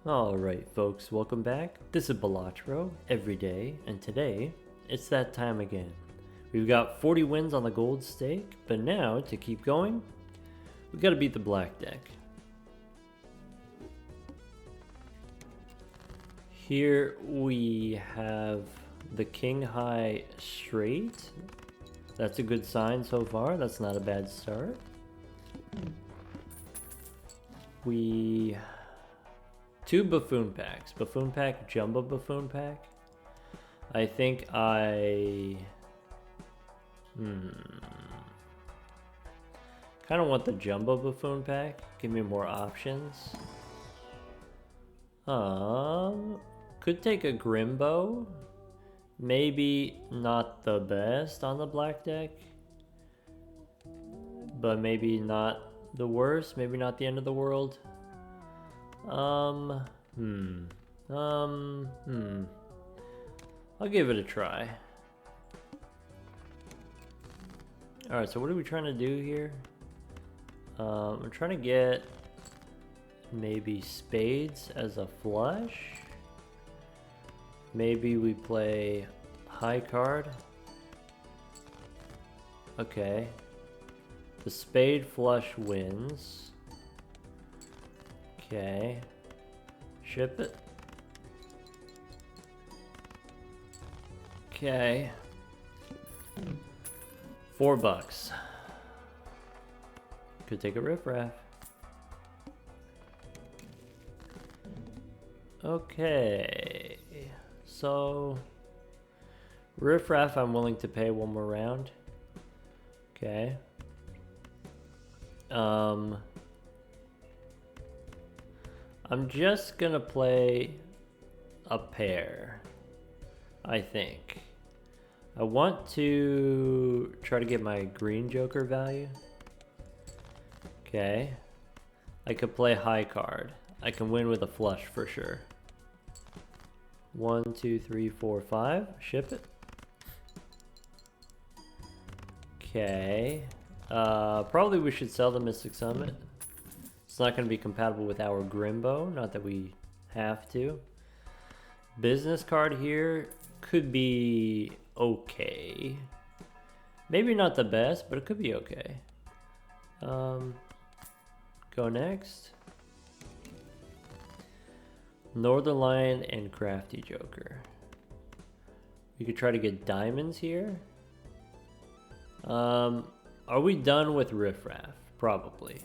Alright folks, welcome back. This is Balatro, every day, and today, it's that time again. We've got 40 wins on the gold stake, but now, to keep going, we gotta beat the black deck. Here we have the king high straight. That's a good sign so far, that's not a bad start. Two buffoon packs. Buffoon pack, jumbo buffoon pack. I think I... kind of want the jumbo buffoon pack. Give me more options. Could take a Grimbo. Maybe not the best on the black deck. But maybe not the worst. Maybe not the end of the world. I'll give it a try. Alright, so what are we trying to do here? I'm trying to get maybe spades as a flush. Maybe we play high card. Okay. The spade flush wins. Okay. Ship it. Okay. $4. Could take a riffraff. Okay. So riffraff I'm willing to pay one more round. Okay. I'm just gonna play a pair, I think. I want to try to get my green joker value. Okay. I could play high card. I can win with a flush for sure. 1, 2, 3, 4, 5. Ship it. Okay. Probably we should sell the Mystic Summit. It's not going to be compatible with our Grimbo, not that we have to. Business card here could be okay. Maybe not the best, but it could be okay. Go next. Northern Lion and Crafty Joker. We could try to get diamonds here. Are we done with riffraff? Probably.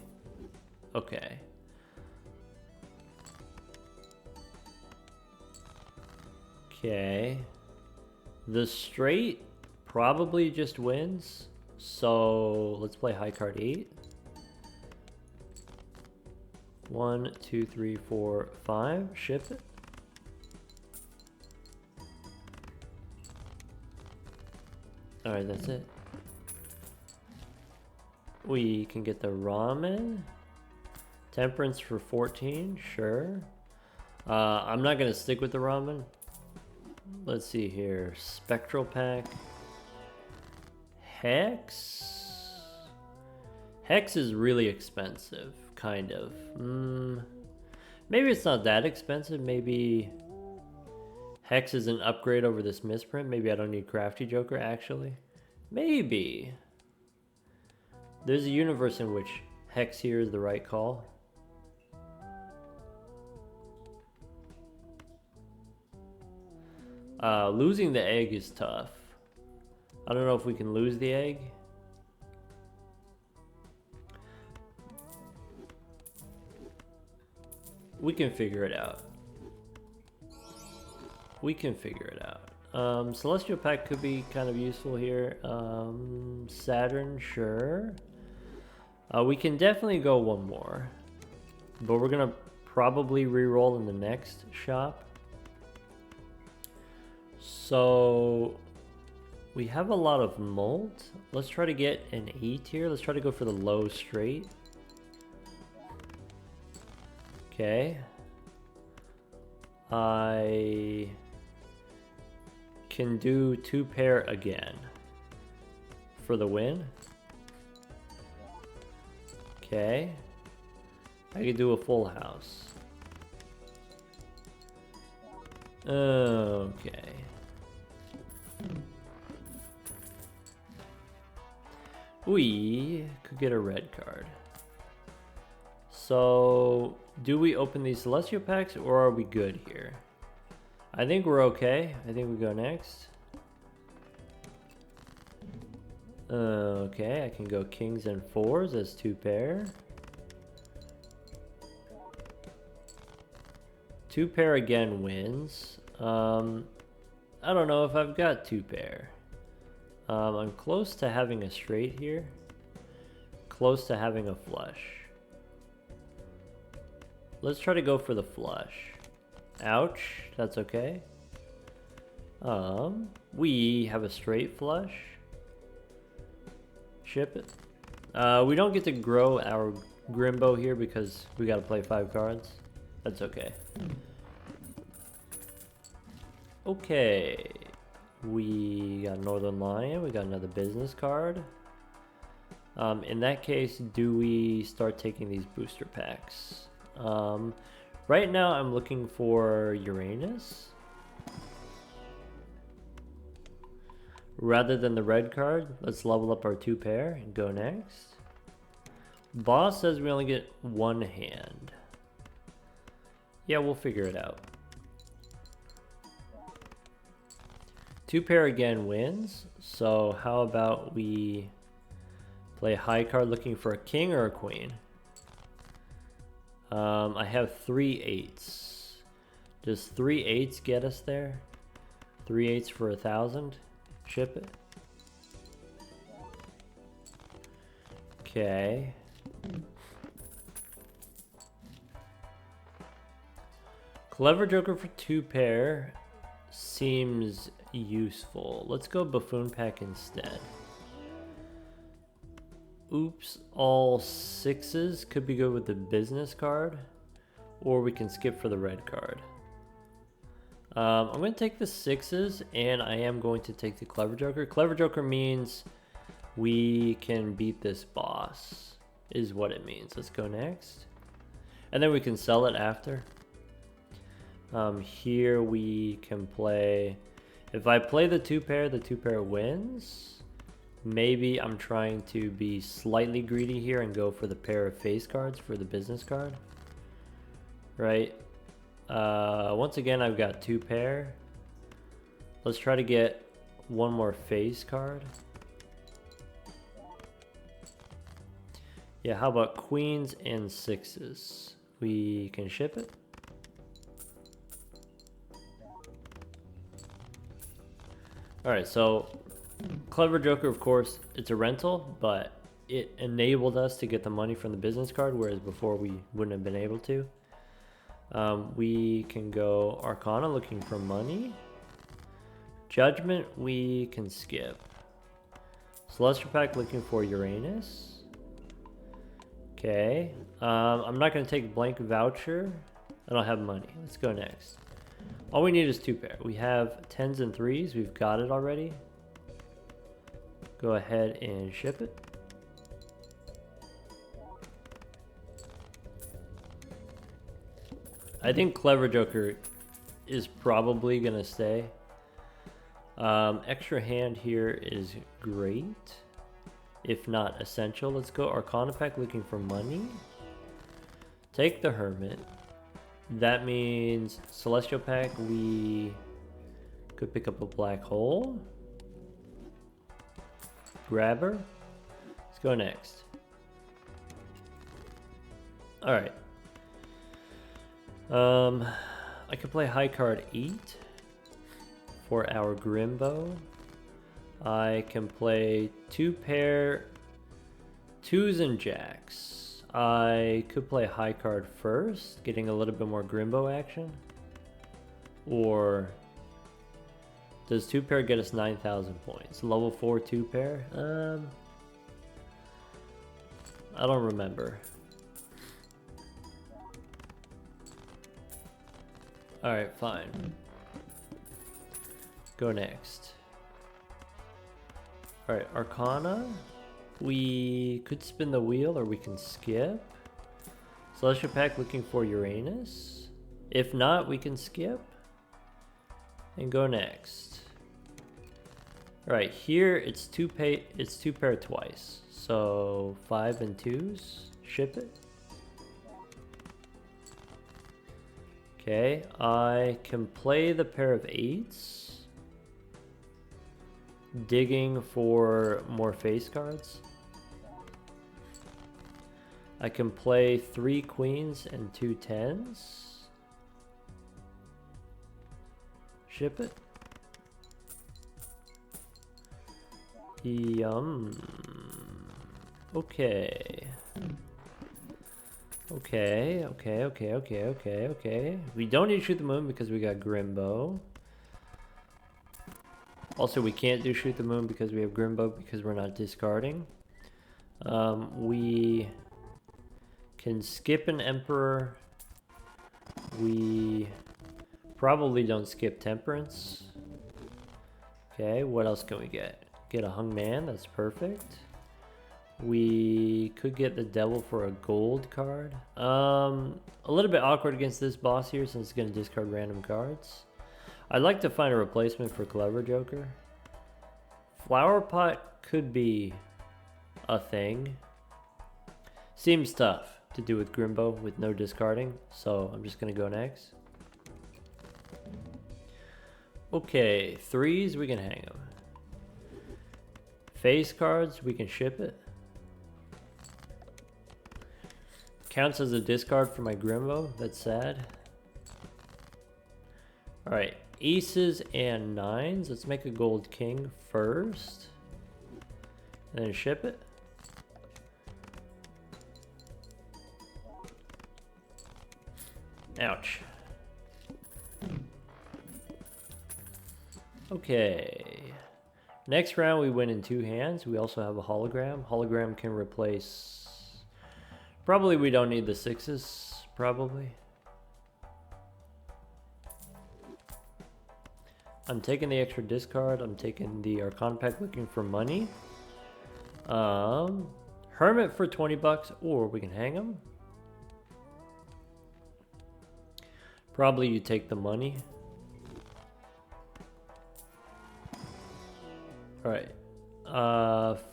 Okay. Okay. The straight probably just wins. So let's play high card 8. 1, 2, 3, 4, 5. Ship it. Alright, that's it. We can get the ramen. Temperance for 14, sure. I'm not gonna stick with the ramen. Let's see here. Spectral pack. Hex. Hex is really expensive, kind of. Maybe it's not that expensive. Maybe Hex is an upgrade over this misprint. Maybe I don't need Crafty Joker, actually. Maybe. There's a universe in which Hex here is the right call. Losing the egg is tough. I don't know if we can lose the egg. We can figure it out. We can figure it out. Celestial pack could be kind of useful here. Saturn, sure. We can definitely go one more. But we're gonna probably re-roll in the next shop. So we have a lot of molt. Let's try to get an 8 here. Let's try to go for the low straight. Okay. I can do 2 pair again for the win. Okay. I could do a full house. Okay. We could get a red card. So, do we open these Celestial packs or are we good here? I think we're okay. I think we go next. Okay, I can go kings and fours as 2 pair. 2 pair again wins. I don't know if I've got 2 pair. I'm close to having a straight here. Close to having a flush. Let's try to go for the flush. Ouch, that's okay. We have a straight flush. Ship it. We don't get to grow our Grimbo here because we gotta play 5 cards. That's okay. Okay. We got Northern Lion, we got another business card. In that case, do we start taking these booster packs? Right now I'm looking for Uranus. Rather than the red card, let's level up our 2 pair and go next. Boss says we only get 1 hand. Yeah, we'll figure it out. 2 pair again wins, so how about we play high card looking for a king or a queen? I have 3 8s. Does 3 8s get us there? 3 8s for 1,000? Ship it. Okay. Clever Joker for 2 pair seems useful. Let's go Buffoon Pack instead. Oops, all 6s could be good with the business card, or we can skip for the red card. I'm going to take the 6s, and I am going to take the Clever Joker. Clever Joker means we can beat this boss, is what it means. Let's go next. And then we can sell it after. Here we can play, if I play the 2 pair, the 2 pair wins. Maybe I'm trying to be slightly greedy here and go for the pair of face cards for the business card. Right? Once again, I've got 2 pair. Let's try to get 1 more face card. Yeah, how about queens and 6s? We can ship it. Alright, so Clever Joker, of course, it's a rental, but it enabled us to get the money from the business card, whereas before we wouldn't have been able to. We can go Arcana looking for money. Judgment we can skip. Celestial Pack looking for Uranus. Okay. I'm not going to take blank voucher. I don't have money. Let's go next. All we need is 2 pair. We have 10s and 3s. We've got it already. Go ahead and ship it. I think Clever Joker is probably going to stay. Extra hand here is great, if not essential. Let's go Arcana Pack looking for money. Take the Hermit. That means Celestial Pack, we could pick up a black hole. Grabber. Let's go next. Alright. I could play high card 8 for our Grimbo. I can play 2 pair 2s and jacks. I could play high card first, getting a little bit more Grimbo action. Or does 2 pair get us 9,000 points? Level 4 2 pair? I don't remember. Alright, fine. Go next. Alright, Arcana. We could spin the wheel or we can skip. Celestial Pack looking for Uranus. If not, we can skip. and go next. Right here, it's two pair twice. So 5 and 2s, ship it. Okay, I can play the pair of 8s, digging for more face cards. I can play 3 queens and 2 10s. Ship it. Yum. Okay. Okay. We don't need to shoot the moon because we got Grimbo. Also, we can't do shoot the moon because we have Grimbo because we're not discarding. We can skip an Emperor. We probably don't skip Temperance. Okay, what else can we get? Get a Hung Man, that's perfect. We could get the Devil for a gold card. A little bit awkward against this boss here since it's going to discard random cards. I'd like to find a replacement for Clever Joker. Flower Pot could be a thing. Seems tough to do with Grimbo with no discarding, so I'm just going to go next. Okay, 3s, we can hang them. Face cards, we can ship it. Counts as a discard for my Grimbo, that's sad. Alright, aces and 9s. Let's make a gold king first. And then ship it. Ouch. Okay. Next round we win in 2 hands. We also have a hologram. Hologram can replace... Probably we don't need the 6s. Probably. I'm taking the extra discard. I'm taking the Archon pack looking for money. Hermit for 20 bucks, or we can hang him. Probably you take the money. Alright.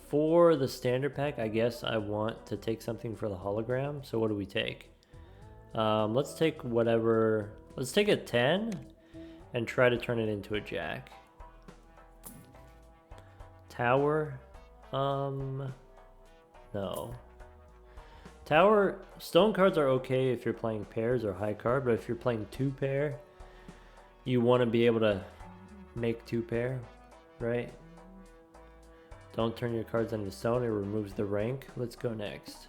For the standard pack, I guess I want to take something for the hologram. So what do we take? Let's take whatever. Let's take a 10 and try to turn it into a jack. Tower. No. Tower. Stone cards are okay if you're playing pairs or high card, but if you're playing 2 pair, you want to be able to make 2 pair, right? Don't turn your cards into stone, it removes the rank. Let's go next.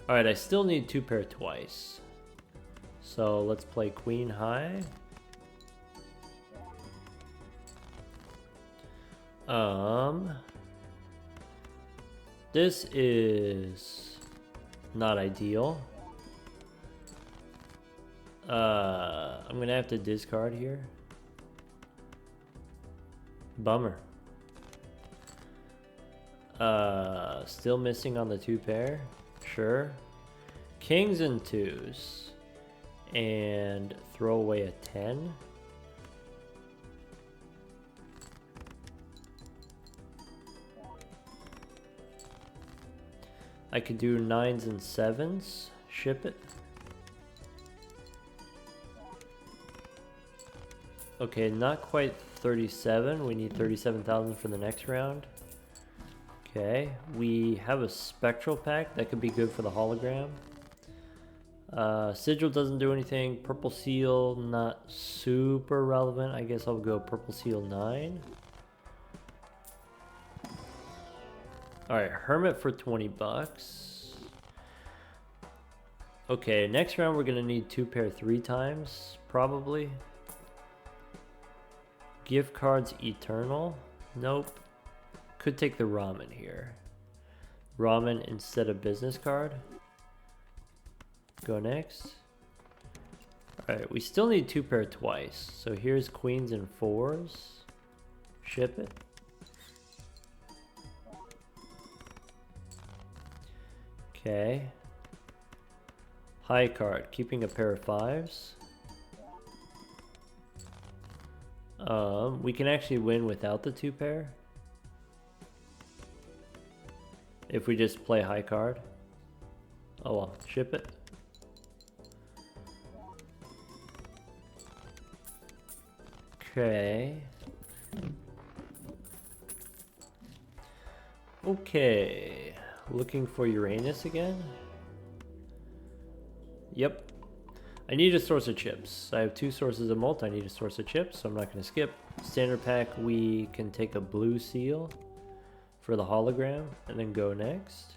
Alright, I still need 2 pair twice. So let's play queen high. This is not ideal. I'm gonna have to discard here. Bummer. Still missing on the 2 pair. Sure. Kings and 2s. And throw away a 10. I could do 9s and 7s. Ship it. Okay, not quite 37. We need 37,000 for the next round. Okay, we have a spectral pack that could be good for the hologram. Sigil doesn't do anything. Purple seal, not super relevant. I guess I'll go purple seal 9. Alright, hermit for 20 bucks. Okay, next round we're gonna need 2 pair 3 times, probably. Gift cards eternal. Nope. Could take the ramen here. Ramen instead of business card. Go next. Alright, we still need 2 pair twice. So here's queens and 4s. Ship it. Okay. High card, keeping a pair of 5s. We can actually win without the 2 pair. If we just play high card. Oh well, ship it. Okay. Okay. Looking for Uranus again? Yep. I need a source of chips. I have 2 sources of mult. I need a source of chips, so I'm not going to skip. Standard pack, we can take a blue seal for the hologram and then go next.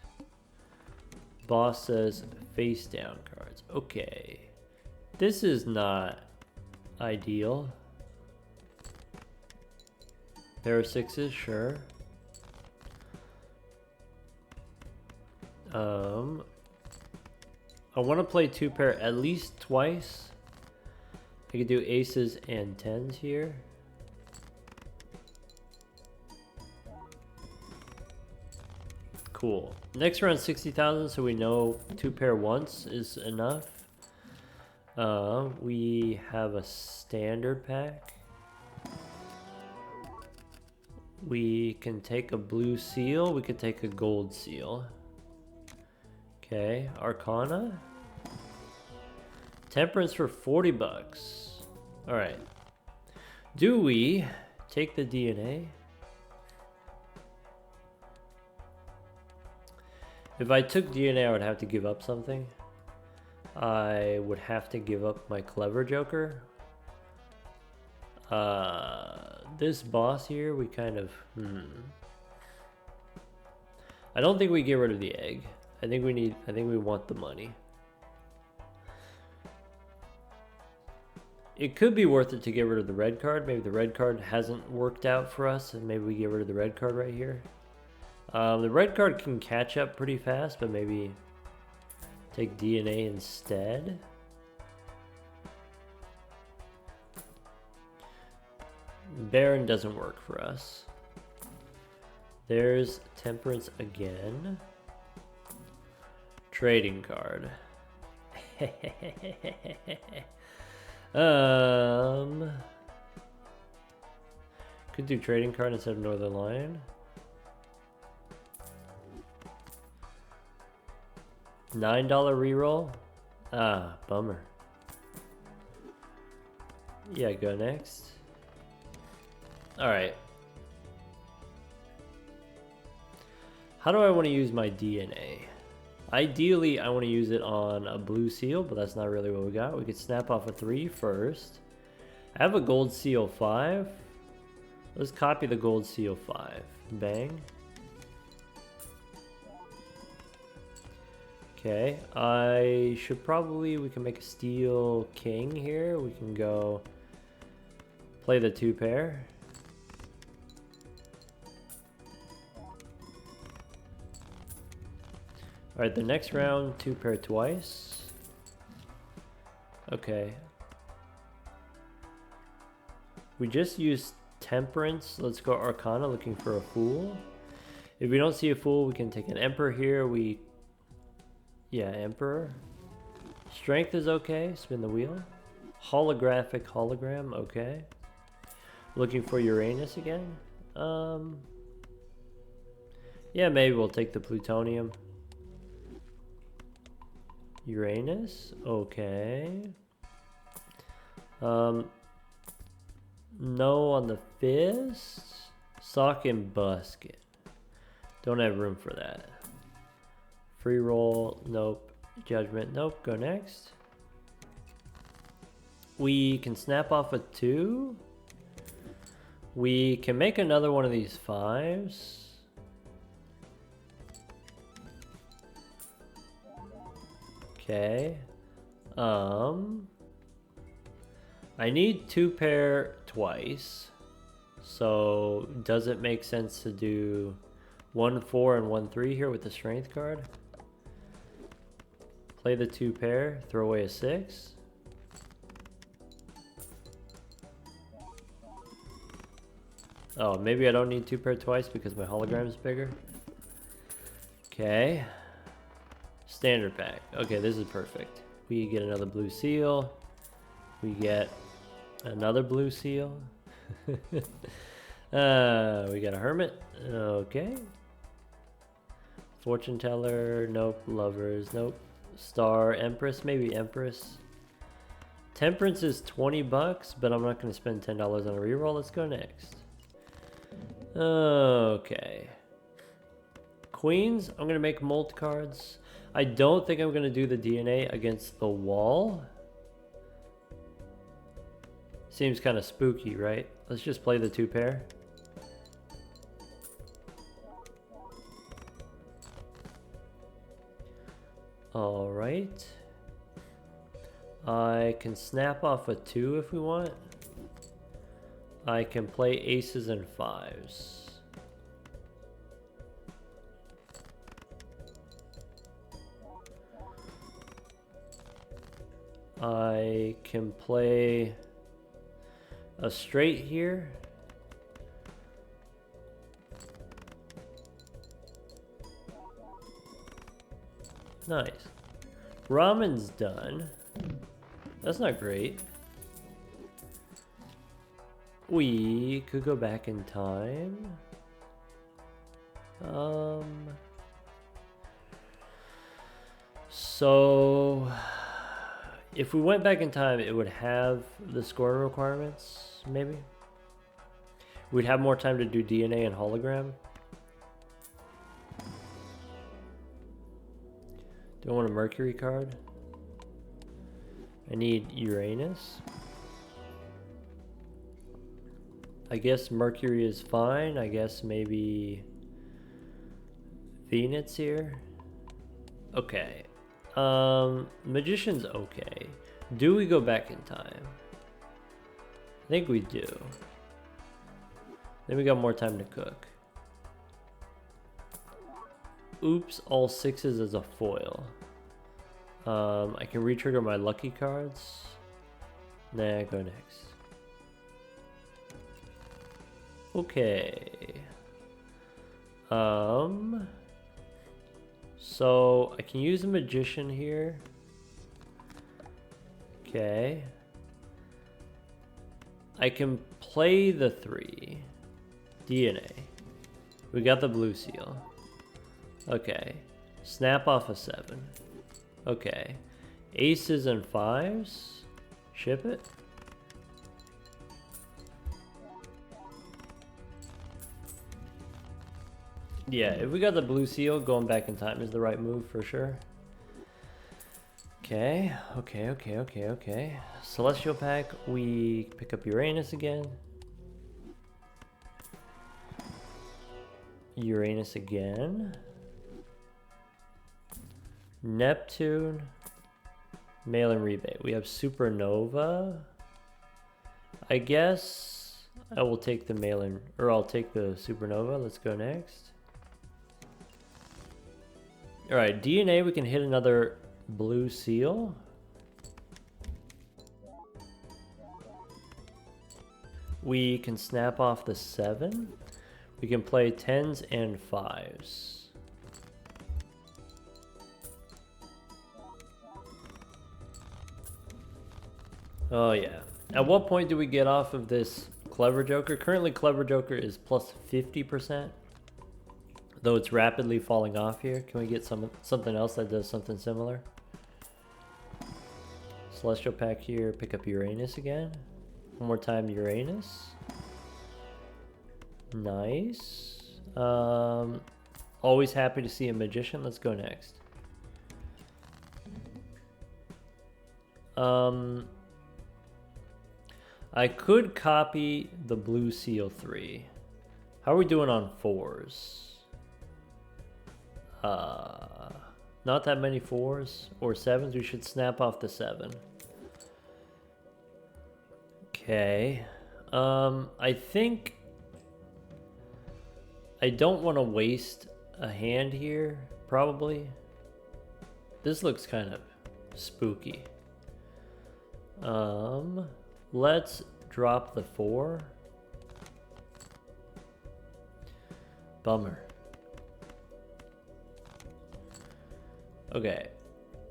Boss says face down cards. Okay. This is not ideal. Pair of 6s, sure. I want to play 2 pair at least twice. I could do aces and 10s here. Cool. Next round 60,000, so we know 2 pair once is enough. We have a standard pack. We can take a blue seal. We could take a gold seal. Okay, Arcana. Temperance for 40 bucks. All right. Do we take the DNA? If I took DNA, I would have to give up something. I would have to give up my clever joker. This boss here, we kind of, I don't think we get rid of the egg. I think we want the money. It could be worth it to get rid of the red card. Maybe the red card hasn't worked out for us, and maybe we get rid of the red card right here. The red card can catch up pretty fast, but maybe take DNA instead. Baron doesn't work for us. There's Temperance again. Trading card. Could do trading card instead of Northern Lion. $9 reroll? Ah, bummer. Yeah, go next. Alright. How do I want to use my DNA? Ideally, I want to use it on a blue seal, but that's not really what we got. We could snap off a 3 first. I have a gold seal 5. Let's copy the gold seal 5. Bang. Okay, I should probably, we can make a steel king here. We can go play the 2 pair. Alright, the next round, 2 pair twice. Okay. We just used Temperance. Let's go Arcana, looking for a Fool. If we don't see a Fool, we can take an Emperor here. Yeah, Emperor. Strength is okay. Spin the wheel. Holographic hologram, okay. Looking for Uranus again. Yeah, maybe we'll take the plutonium. Uranus, okay. No on the fist. Sock and Busket. Don't have room for that. Free roll, nope. Judgment, nope. Go next. We can snap off a 2. We can make another one of these 5s. Okay. I need 2 pair twice. So does it make sense to do 1 4 and 1 3 here with the strength card? Play the 2 pair, throw away a 6. Oh, maybe I don't need 2 pair twice because my hologram is bigger. Okay. Standard pack. Okay, this is perfect. We get another blue seal. We get another blue seal. We got a hermit. Okay. Fortune teller. Nope. Lovers. Nope. Star. Empress. Maybe Empress. Temperance is 20 bucks, but I'm not going to spend $10 on a reroll. Let's go next. Okay. Queens. I'm going to make molt cards. I don't think I'm going to do the DNA against the wall. Seems kind of spooky, right? Let's just play the 2 pair. All right. I can snap off a 2 if we want. I can play aces and 5s. I can play a straight here. Nice. Ramen's done. That's not great. We could go back in time. So if we went back in time, it would have the scoring requirements, maybe. We'd have more time to do DNA and hologram. Do I want a Mercury card? I need Uranus. I guess Mercury is fine. I guess maybe Venus here. Okay. Magician's okay. Do we go back in time? I think we do. Then we got more time to cook. Oops, all 6s as a foil. I can retrigger my lucky cards. Nah, go next. Okay. So I can use a magician here. Okay. I can play the 3. DNA. We got the blue seal. Okay. Snap off a 7. Okay. Aces and 5s. Ship it. Yeah, if we got the blue seal, going back in time is the right move for sure. Okay, okay. Celestial pack, we pick up Uranus again. Uranus again. Neptune. Mail and rebate. We have Supernova. I guess I will take the mail in, or I'll take the Supernova. Let's go next. Alright, DNA, we can hit another blue seal. We can snap off the 7. We can play 10s and 5s. Oh yeah. At what point do we get off of this Clever Joker? Currently Clever Joker is plus 50%. Though it's rapidly falling off here. Can we get something else that does something similar? Celestial pack here, pick up Uranus again. One more time, Uranus. Nice. Always happy to see a magician. Let's go next. I could copy the blue seal 3. How are we doing on 4s? Not that many 4s or 7s. We should snap off the 7. Okay. I think I don't want to waste a hand here, probably. This looks kind of spooky. Let's drop the 4. Bummer. Okay,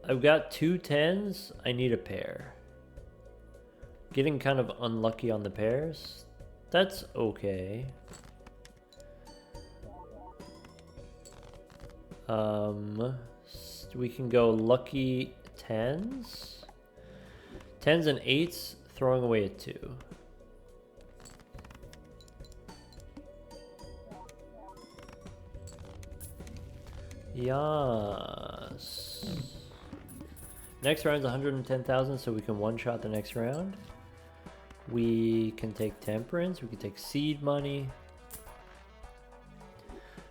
I've got 2 10s. I need a pair. Getting kind of unlucky on the pairs. That's okay. We can go lucky 10s. 10s and 8s, throwing away a 2. Yes. Next round's 110,000, so we can one-shot the next round. We can take temperance, we can take seed money.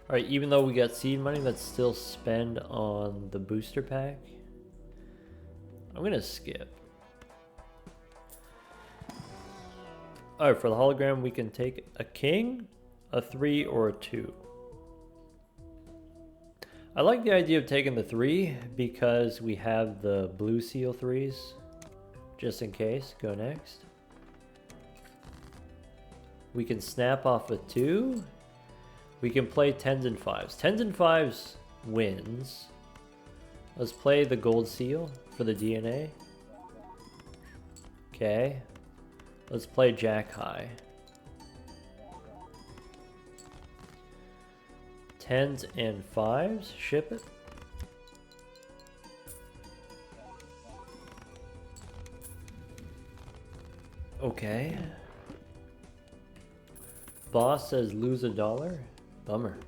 Alright, even though we got seed money, let's still spend on the booster pack. I'm gonna skip. Alright, for the hologram, we can take a king, a 3, or a 2. I like the idea of taking the 3 because we have the blue seal 3s. Just in case. Go next. We can snap off a 2. We can play 10s and 5s. 10s and 5s wins. Let's play the gold seal for the DNA. Okay. Let's play jack high. 10s and 5s. Ship it. Okay. Boss says lose $1. Bummer.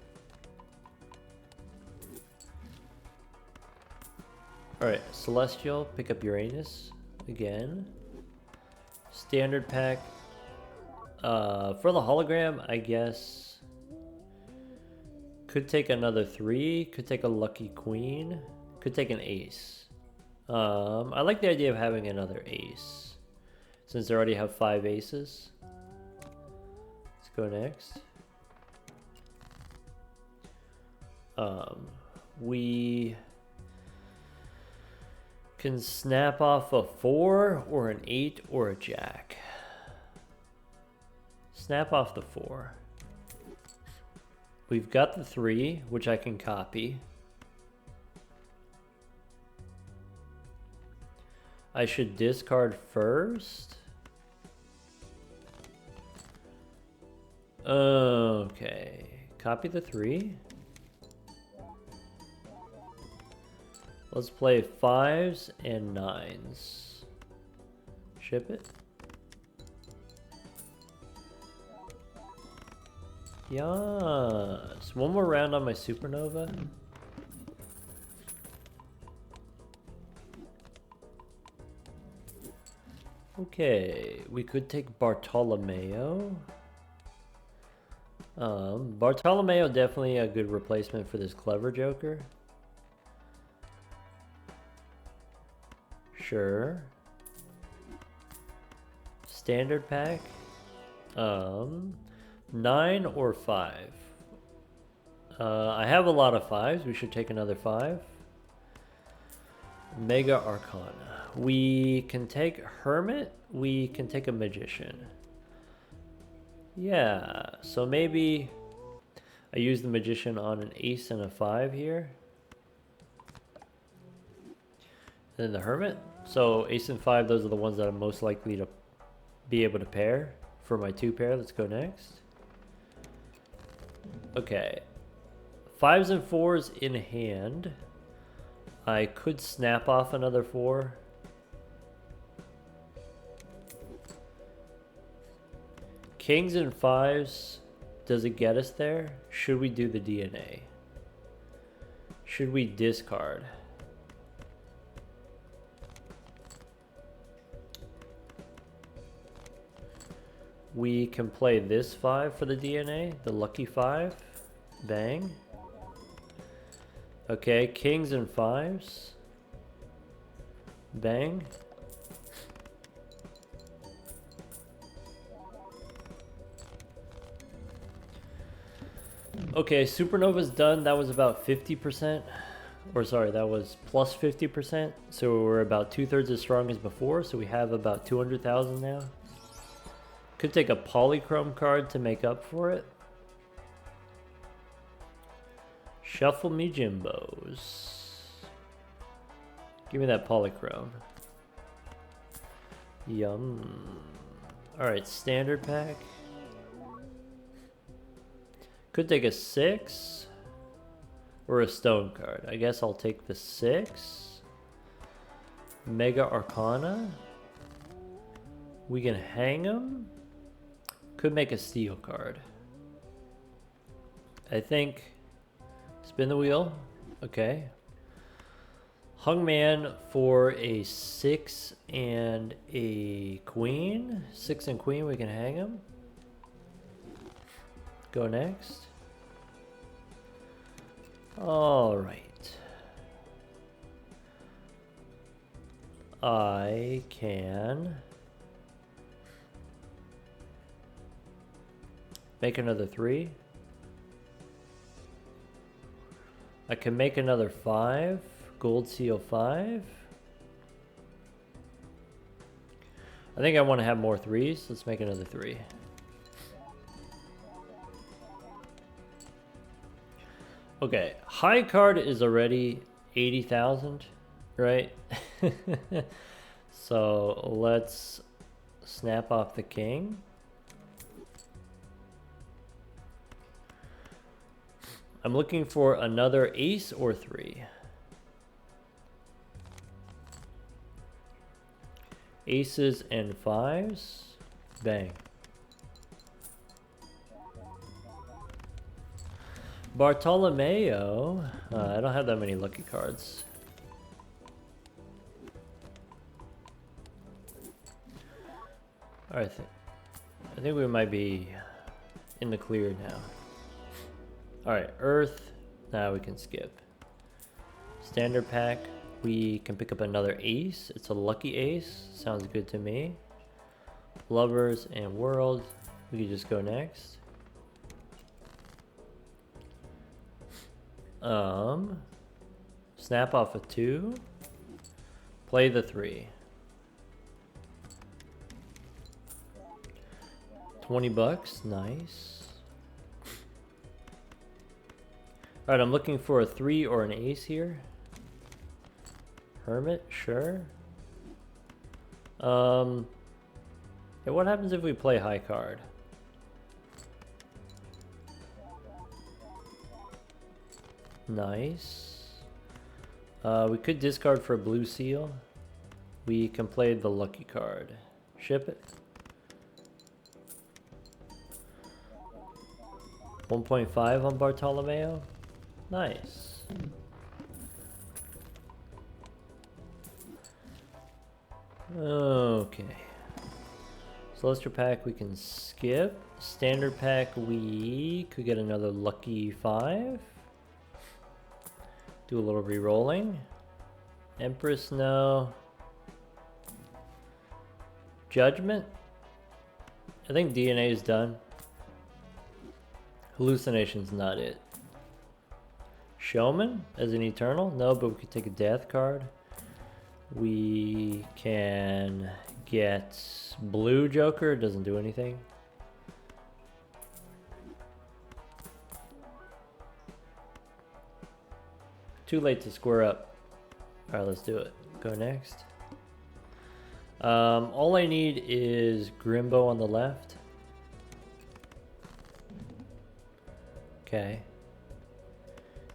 Alright, Celestial, pick up Uranus again. Standard pack. For the hologram, I guess. Could take another 3. Could take a lucky queen. Could take an ace. I like the idea of having another ace, since I already have 5 aces. Let's go next. We can snap off a 4 or an 8 or a jack. Snap off the 4. We've got the 3, which I can copy. I should discard first. Okay. Copy the 3. Let's play 5s and 9s. Ship it. Yes. One more round on my supernova. Okay, we could take Bartolomeo. Bartolomeo definitely a good replacement for this clever joker. Sure. Standard pack. 9 or 5. I have a lot of 5s. We should take another 5. Mega Arcana. We can take Hermit. We can take a Magician. Yeah, so maybe I use the Magician on an ace and a 5 here. Then the Hermit. So ace and 5, those are the ones that I'm most likely to be able to pair for my 2 pair. Let's go next. Okay. 5s and 4s in hand. I could snap off another 4. Kings and 5s. Does it get us there? Should we do the DNA? Should we discard? We can play this 5 for the DNA, the lucky 5. Bang. Okay, kings and 5s. Bang. Okay, Supernova's done. That was about 50%. Or sorry, that was plus 50%. So we're about 2/3 as strong as before. So we have about 200,000 now. Could take a polychrome card to make up for it. Shuffle me Jimbos. Give me that polychrome. Yum. Alright, standard pack. Could take a 6 or a stone card. I guess I'll take the 6. Mega Arcana. We can hang him. Could make a steel card. I think. Spin the wheel. Okay. Hung man for a 6 and a queen. 6 and queen, we can hang him. Go next. All right. I can make another 3. I can make another 5. Gold seal 5. I think I want to have more 3s. Let's make another 3. Okay, high card is already 80,000, right? So let's snap off the king. I'm looking for another ace or 3. Aces and 5s. Bang. Bartolomeo. I don't have that many lucky cards. Alright, I think we might be in the clear now. Alright, Earth. Now we can skip. Standard pack. We can pick up another ace. It's a lucky ace. Sounds good to me. Lovers and World. We can just go next. Snap off a 2. Play the 3. 20 bucks. Nice. Alright, I'm looking for a 3 or an ace here. Hermit, sure. Yeah, what happens if we play high card? Nice. We could discard for a blue seal. We can play the lucky card. Ship it. 1.5 on Bartolomeo. Nice. Okay. Celestial pack we can skip. Standard pack we could get another lucky 5. Do a little re-rolling. Empress, no. Judgment. I think DNA is done. Hallucination's not it. Showman as an eternal? No, but we could take a death card. We can get blue Joker. Doesn't do anything. Too late to square up. Alright, let's do it. Go next. All I need is Grimbo on the left. Okay.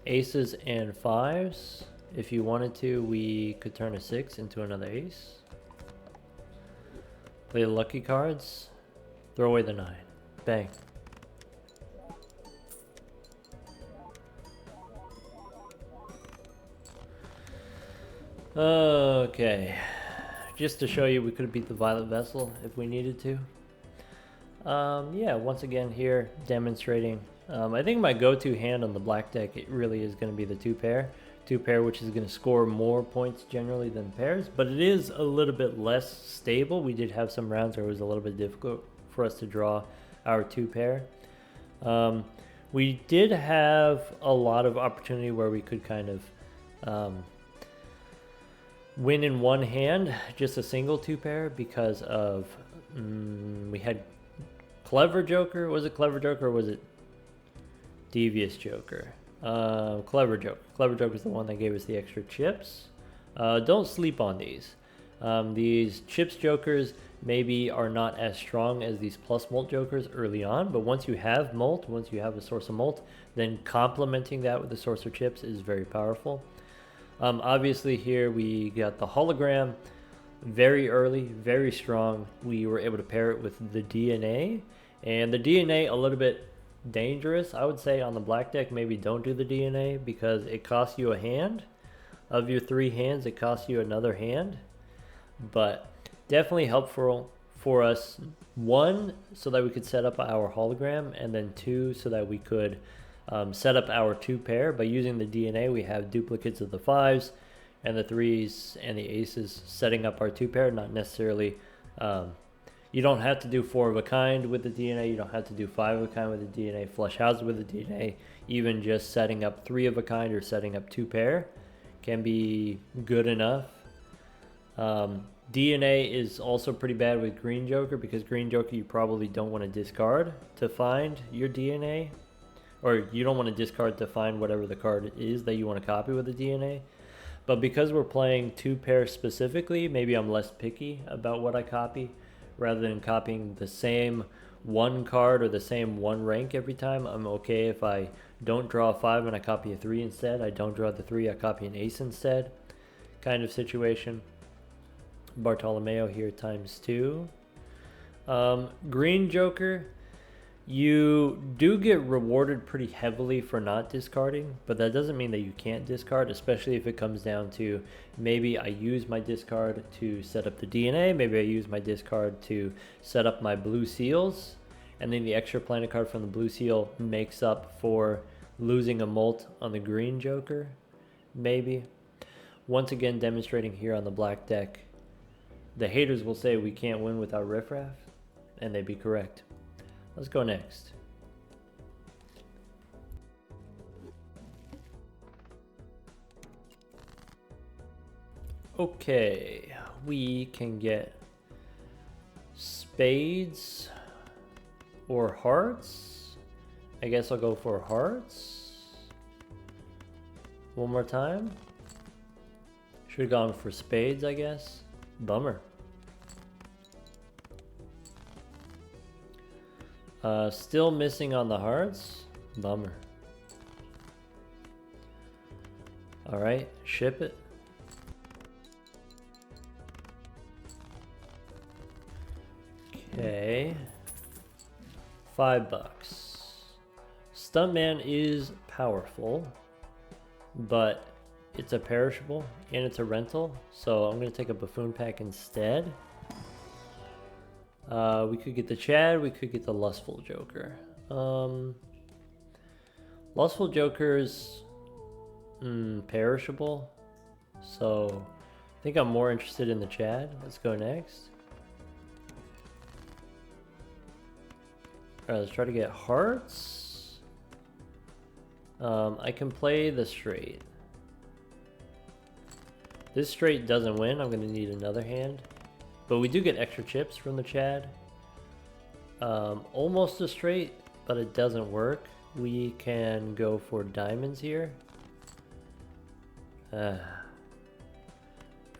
Aces and 5s. If you wanted to, we could turn a 6 into another ace. Play the lucky cards. Throw away the 9. Bang. Okay. Just to show you, we could have beat the Violet Vessel if we needed to. Yeah, once again here, demonstrating. I think my go-to hand on the black deck, it really is going to be the 2-pair. 2-pair, which is going to score more points generally than pairs, but it is a little bit less stable. We did have some rounds where it was a little bit difficult for us to draw our 2-pair. We did have a lot of opportunity where we could kind of win in one hand, just a single 2-pair, because of we had Clever Joker. Was it Clever Joker or was it Devious Joker? Clever Joker. Clever Joker is the one that gave us the extra chips. Don't sleep on these. These chips jokers maybe are not as strong as these plus molt jokers early on, but once you have molt, once you have a source of molt, then complementing that with the source of chips is very powerful. Obviously here we got the hologram very early, very strong. We were able to pair it with the DNA, and the DNA a little bit dangerous. I would say on the black deck, maybe don't do the DNA because it costs you a hand. Of your 3 hands, it costs you another hand, but definitely helpful for us. 1, so that we could set up our hologram, and then 2, so that we could set up our 2 pair. By using the DNA, we have duplicates of the 5s and the 3s and the aces setting up our 2 pair. Not necessarily, you don't have to do 4 of a kind with the DNA. You don't have to do 5 of a kind with the DNA, flush houses with the DNA. Even just setting up 3 of a kind or setting up 2 pair can be good enough. DNA is also pretty bad with green joker, because green joker you probably don't want to discard to find your DNA, or you don't want to discard to find whatever the card is that you want to copy with the DNA. But because we're playing 2 pairs specifically, maybe I'm less picky about what I copy. Rather than copying the same 1 card or the same 1 rank every time, I'm okay if I don't draw a 5 and I copy a 3 instead. I don't draw the 3, I copy an ace instead, kind of situation. Bartolomeo here times 2. Green joker, you do get rewarded pretty heavily for not discarding, but that doesn't mean that you can't discard, especially if it comes down to maybe I use my discard to set up the DNA, maybe I use my discard to set up my blue seals, and then the extra planet card from the blue seal makes up for losing a molt on the green joker, maybe. Once again, demonstrating here on the black deck, the haters will say we can't win without riffraff, and they'd be correct. Let's go next. Okay, we can get spades or hearts. I guess I'll go for hearts. One more time. Should have gone for spades, I guess. Bummer. Still missing on the hearts. Bummer. Alright, ship it. Okay. $5. Stuntman is powerful, but it's a perishable and it's a rental, so I'm going to take a buffoon pack instead. We could get the Chad, we could get the Lustful Joker. Lustful Joker's perishable, so I think I'm more interested in the Chad. Let's go next. Alright, let's try to get hearts. I can play the straight. This straight doesn't win, I'm going to need another hand. But we do get extra chips from the Chad. Almost a straight, but it doesn't work. We can go for diamonds here.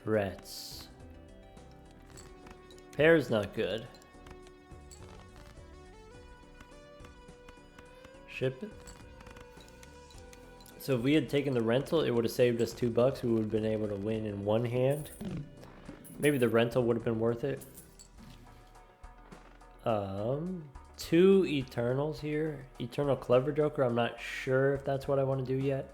Rats. Pair's not good. Ship it. So if we had taken the rental, it would have saved us $2. We would have been able to win in one hand. Maybe the rental would have been worth it. 2 Eternals here. Eternal Clever Joker. I'm not sure if that's what I want to do yet.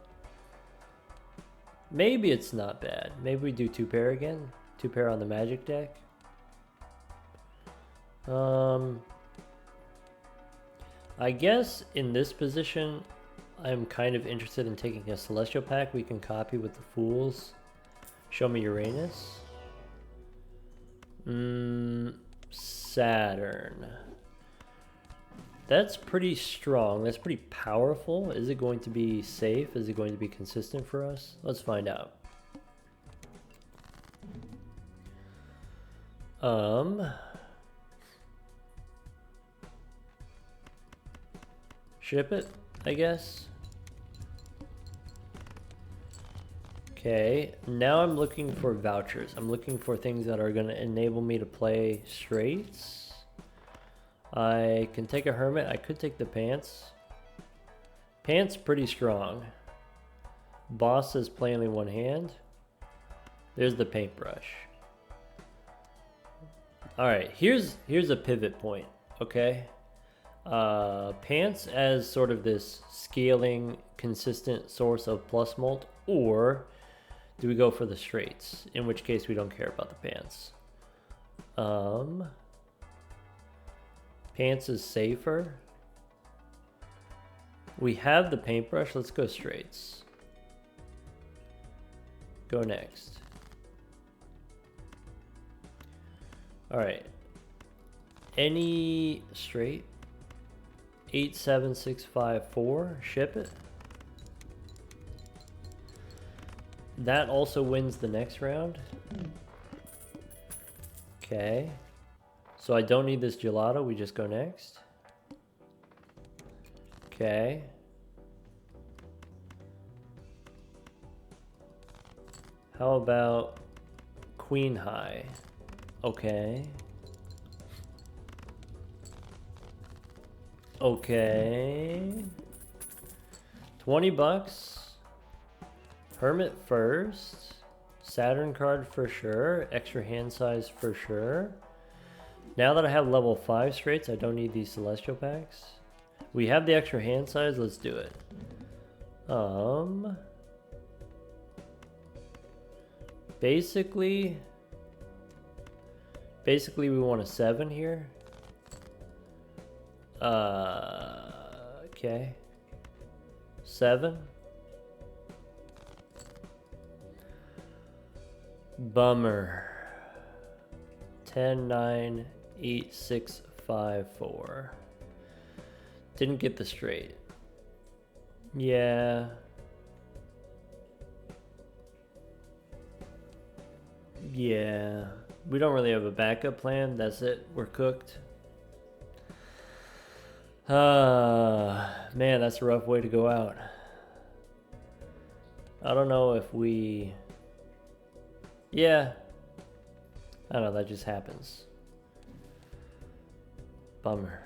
Maybe it's not bad. Maybe we do 2 pair again. 2 pair on the magic deck. I guess in this position, I'm kind of interested in taking a Celestial Pack we can copy with the Fools. Show me Uranus. Saturn. That's pretty strong. That's pretty powerful. Is it going to be safe? Is it going to be consistent for us? Let's find out. Ship it, I guess. Okay, now I'm looking for vouchers. I'm looking for things that are going to enable me to play straights. I can take a hermit. I could take the pants. Pants pretty strong. Boss says play only one hand. There's the paintbrush. Alright, here's a pivot point, okay? Pants as sort of this scaling, consistent source of plus mult, or do we go for the straights? In which case we don't care about the pants. Pants is safer. We have the paintbrush. Let's go straights. Go next. Alright. Any straight? 87654. Ship it. That also wins the next round. Okay. So I don't need this gelato. We just go next. Okay. How about queen high? Okay. Okay. 20 bucks. Hermit first. Saturn card for sure. Extra hand size for sure. Now that I have level 5 straights, I don't need these celestial packs. We have the extra hand size. Let's do it. Basically we want a 7 here. Okay. 7. Bummer. 10, 9, 8, 6, 5, 4. Didn't get the straight. Yeah. Yeah. We don't really have a backup plan. That's it. We're cooked. Man, that's a rough way to go out. I don't know if we... Yeah. I don't know, that just happens. Bummer.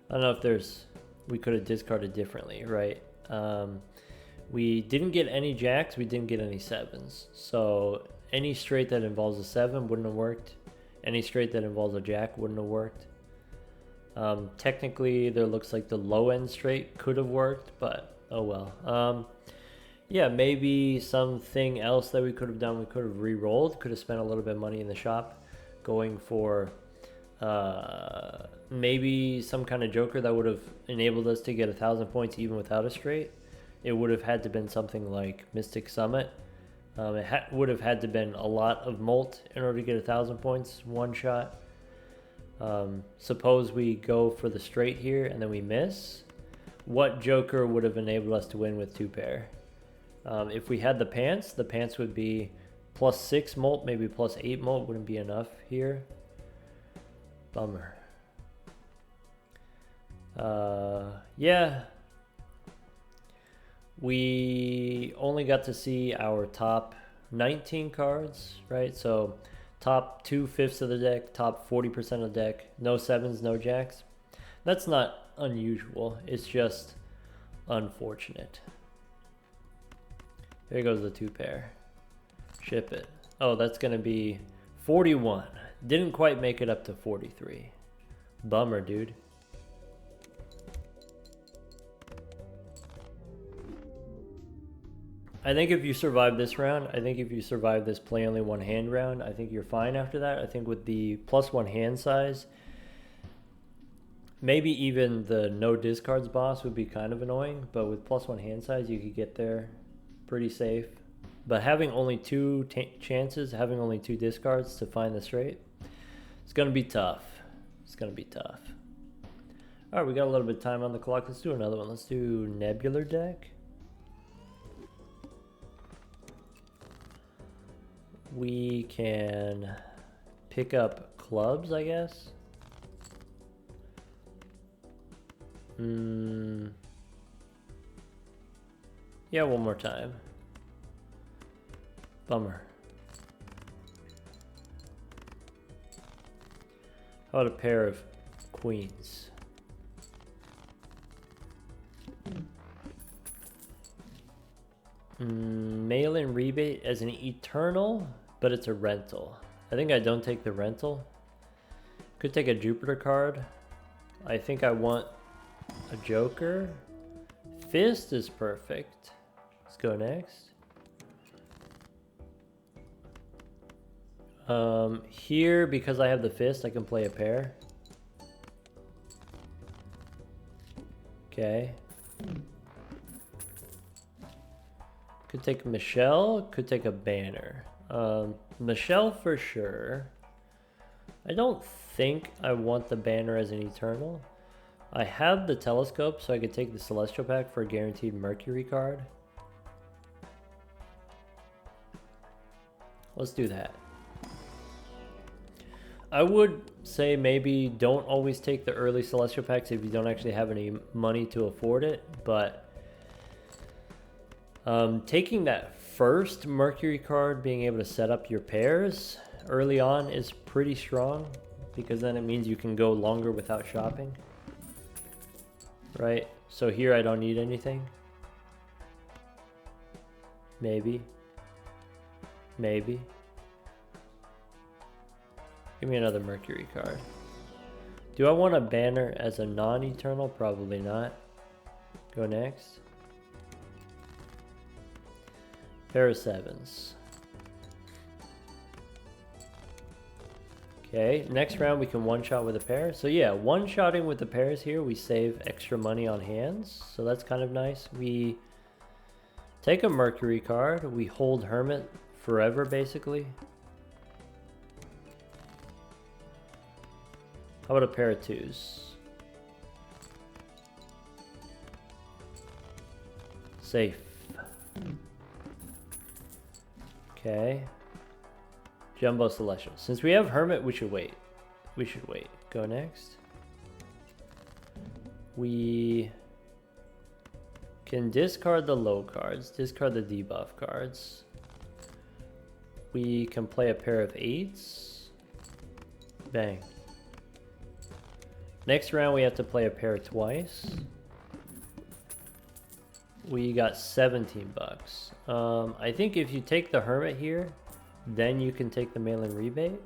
I don't know if there's... We could have discarded differently, right? We didn't get any jacks, we didn't get any 7s. So any straight that involves a 7 wouldn't have worked. Any straight that involves a jack wouldn't have worked. Technically, there looks like the low end straight could have worked, but oh well. Yeah, maybe something else that we could have done. We could have re-rolled, could have spent a little bit of money in the shop going for maybe some kind of joker that would have enabled us to get 1,000 points even without a straight. It would have had to been something like Mystic Summit. It would have had to been a lot of molt in order to get 1,000 points one shot. Suppose we go for the straight here and then we miss. What joker would have enabled us to win with 2 pair? If we had the pants would be plus 6 molt, maybe plus 8 molt wouldn't be enough here. Bummer. Yeah. We only got to see our top 19 cards, right? So top 2/5 of the deck, top 40% of the deck, no 7s, no jacks. That's not unusual. It's just unfortunate. There goes the 2 pair. Ship it. Oh, that's going to be 41. Didn't quite make it up to 43. Bummer, dude. I think if you survive this round, I think if you survive this play only one hand round, I think you're fine after that. I think with the +1 hand size, maybe even the no discards boss would be kind of annoying, but with +1 hand size, you could get there pretty safe. But having only 2 chances, having only 2 discards to find the straight, it's going to be tough. It's going to be tough. All right, we got a little bit of time on the clock. Let's do another one. Let's do Nebular deck. We can pick up clubs, I guess. Yeah, one more time. Bummer. How about a pair of queens? Mail-in rebate as an eternal, but it's a rental. I think I don't take the rental. Could take a Jupiter card. I think I want a Joker. Fist is perfect. Let's go next. Here, because I have the fist, I can play a pair. Okay. Could take Michelle, could take a banner. Michelle for sure. I don't think I want the banner as an eternal. I have the telescope, so I could take the Celestial Pack for a guaranteed Mercury card. Let's do that. I would say maybe don't always take the early Celestial Packs if you don't actually have any money to afford it, but taking that first Mercury card, being able to set up your pairs early on is pretty strong, because then it means you can go longer without shopping. Right? So here I don't need anything. Maybe. Maybe. Give me another Mercury card. Do I want a banner as a non-eternal? Probably not. Go next. Pair of sevens. Okay, next round we can one-shot with a pair. So yeah, one-shotting with the pairs here, we save extra money on hands. So that's kind of nice. We take a Mercury card. We hold Hermit forever, basically. How about a pair of twos? Safe. Okay. Jumbo Celestial. Since we have Hermit, we should wait. We should wait. Go next. We can discard the low cards, discard the debuff cards. We can play a pair of eights. Bang. Next round we have to play a pair twice. We got 17 bucks. I think if you take the Hermit here, then you can take the mail-in rebate.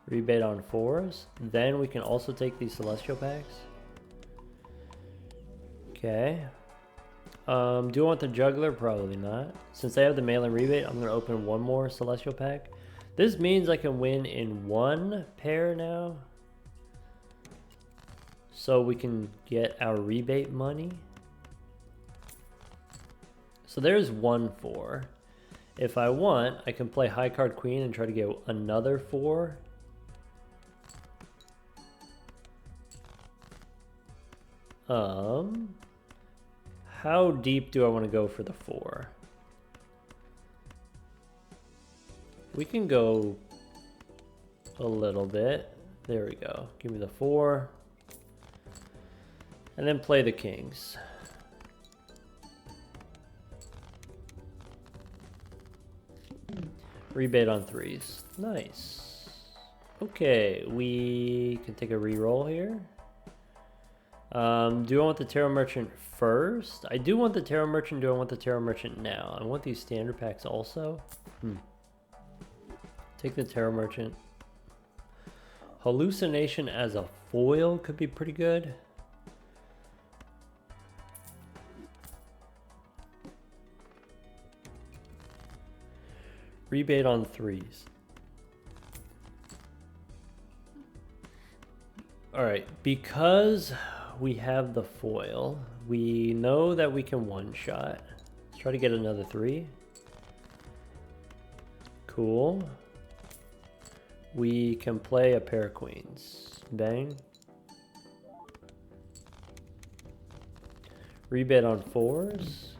Rebate on fours. Then we can also take these Celestial Packs. Okay. Do I want the Juggler? Probably not. Since I have the mail-in rebate, I'm going to open one more Celestial Pack. This means I can win in one pair now. So we can get our rebate money. So there's 1-4. If I want, I can play high card queen and try to get another 4. How deep do I want to go for the 4? We can go a little bit. There we go. Give me the 4. And then play the kings. Rebate on 3s. Nice. Okay, we can take a reroll here. Do I want the Tarot Merchant first? I do want the Tarot Merchant. Do I want the Tarot Merchant now? I want these standard packs also. Take the Tarot Merchant. Hallucination as a foil could be pretty good. Rebate on 3s. Alright, because we have the foil, we know that we can one-shot. Let's try to get another 3. Cool. We can play a pair of queens. Bang. Rebate on 4s.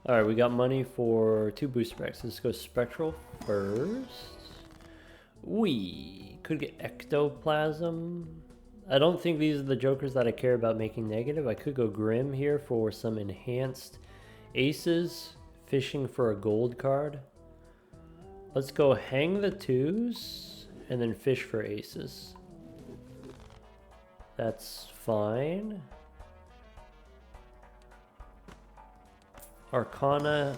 Alright, we got money for 2 booster packs. Let's go Spectral first. We could get Ectoplasm. I don't think these are the jokers that I care about making negative. I could go Grim here for some enhanced aces. fishing for a gold card. Let's go hang the 2s and then fish for aces. That's fine. Arcana,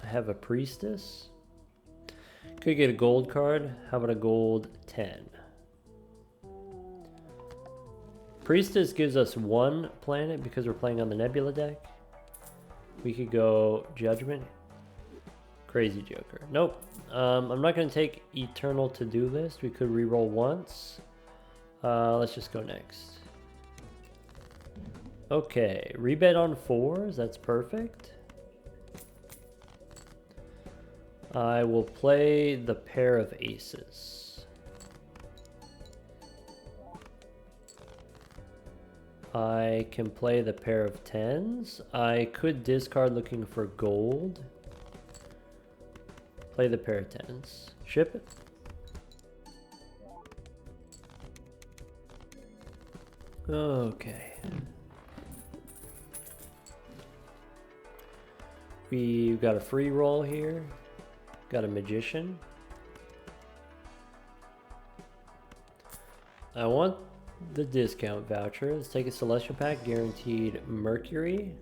I have a priestess. Could get a gold card. How about a gold 10? Priestess gives us 1 planet because we're playing on the Nebula deck. We could go Judgment. Crazy Joker. Nope. I'm not going to take Eternal To-Do List. We could reroll once. Let's just go next. Okay, rebet on 4s. That's perfect. I will play the pair of aces. I can play the pair of 10s. I could discard looking for gold. Play the pair of 10s. Ship it. Okay. We've got a free roll here. Got a magician. I want the discount voucher. Let's take a celestial pack, guaranteed Mercury.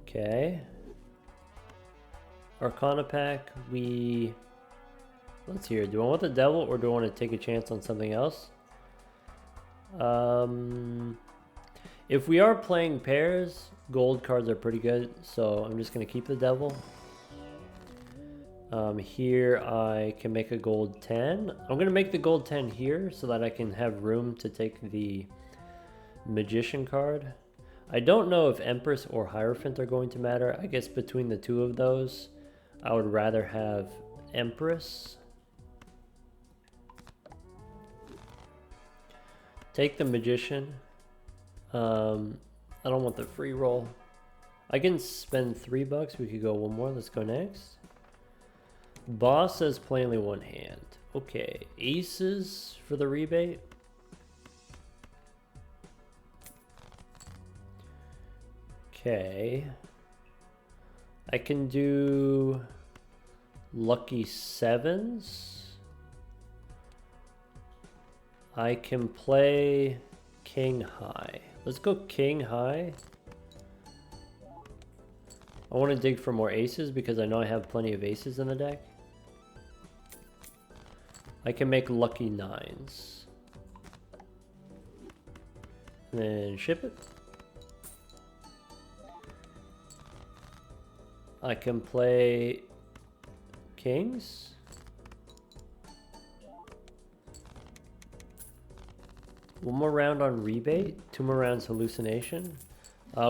Okay. Arcana pack, let's hear. Do I want the devil or do I want to take a chance on something else? If we are playing pairs, gold cards are pretty good, so I'm just going to keep the devil. Here I can make a gold 10. I'm going to make the gold 10 here so that I can have room to take the magician card. I don't know if Empress or Hierophant are going to matter. I guess between the two of those, I would rather have Empress. Take the magician. I don't want the free roll. I can spend $3. We could go one more. Let's go next. Boss says plainly one hand. Okay, aces for the rebate. Okay. I can do lucky 7s. I can play king high. Let's go king high. I want to dig for more aces because I know I have plenty of aces in the deck. I can make lucky 9s. And then ship it. I can play kings. One more round on rebate. 2 more rounds hallucination.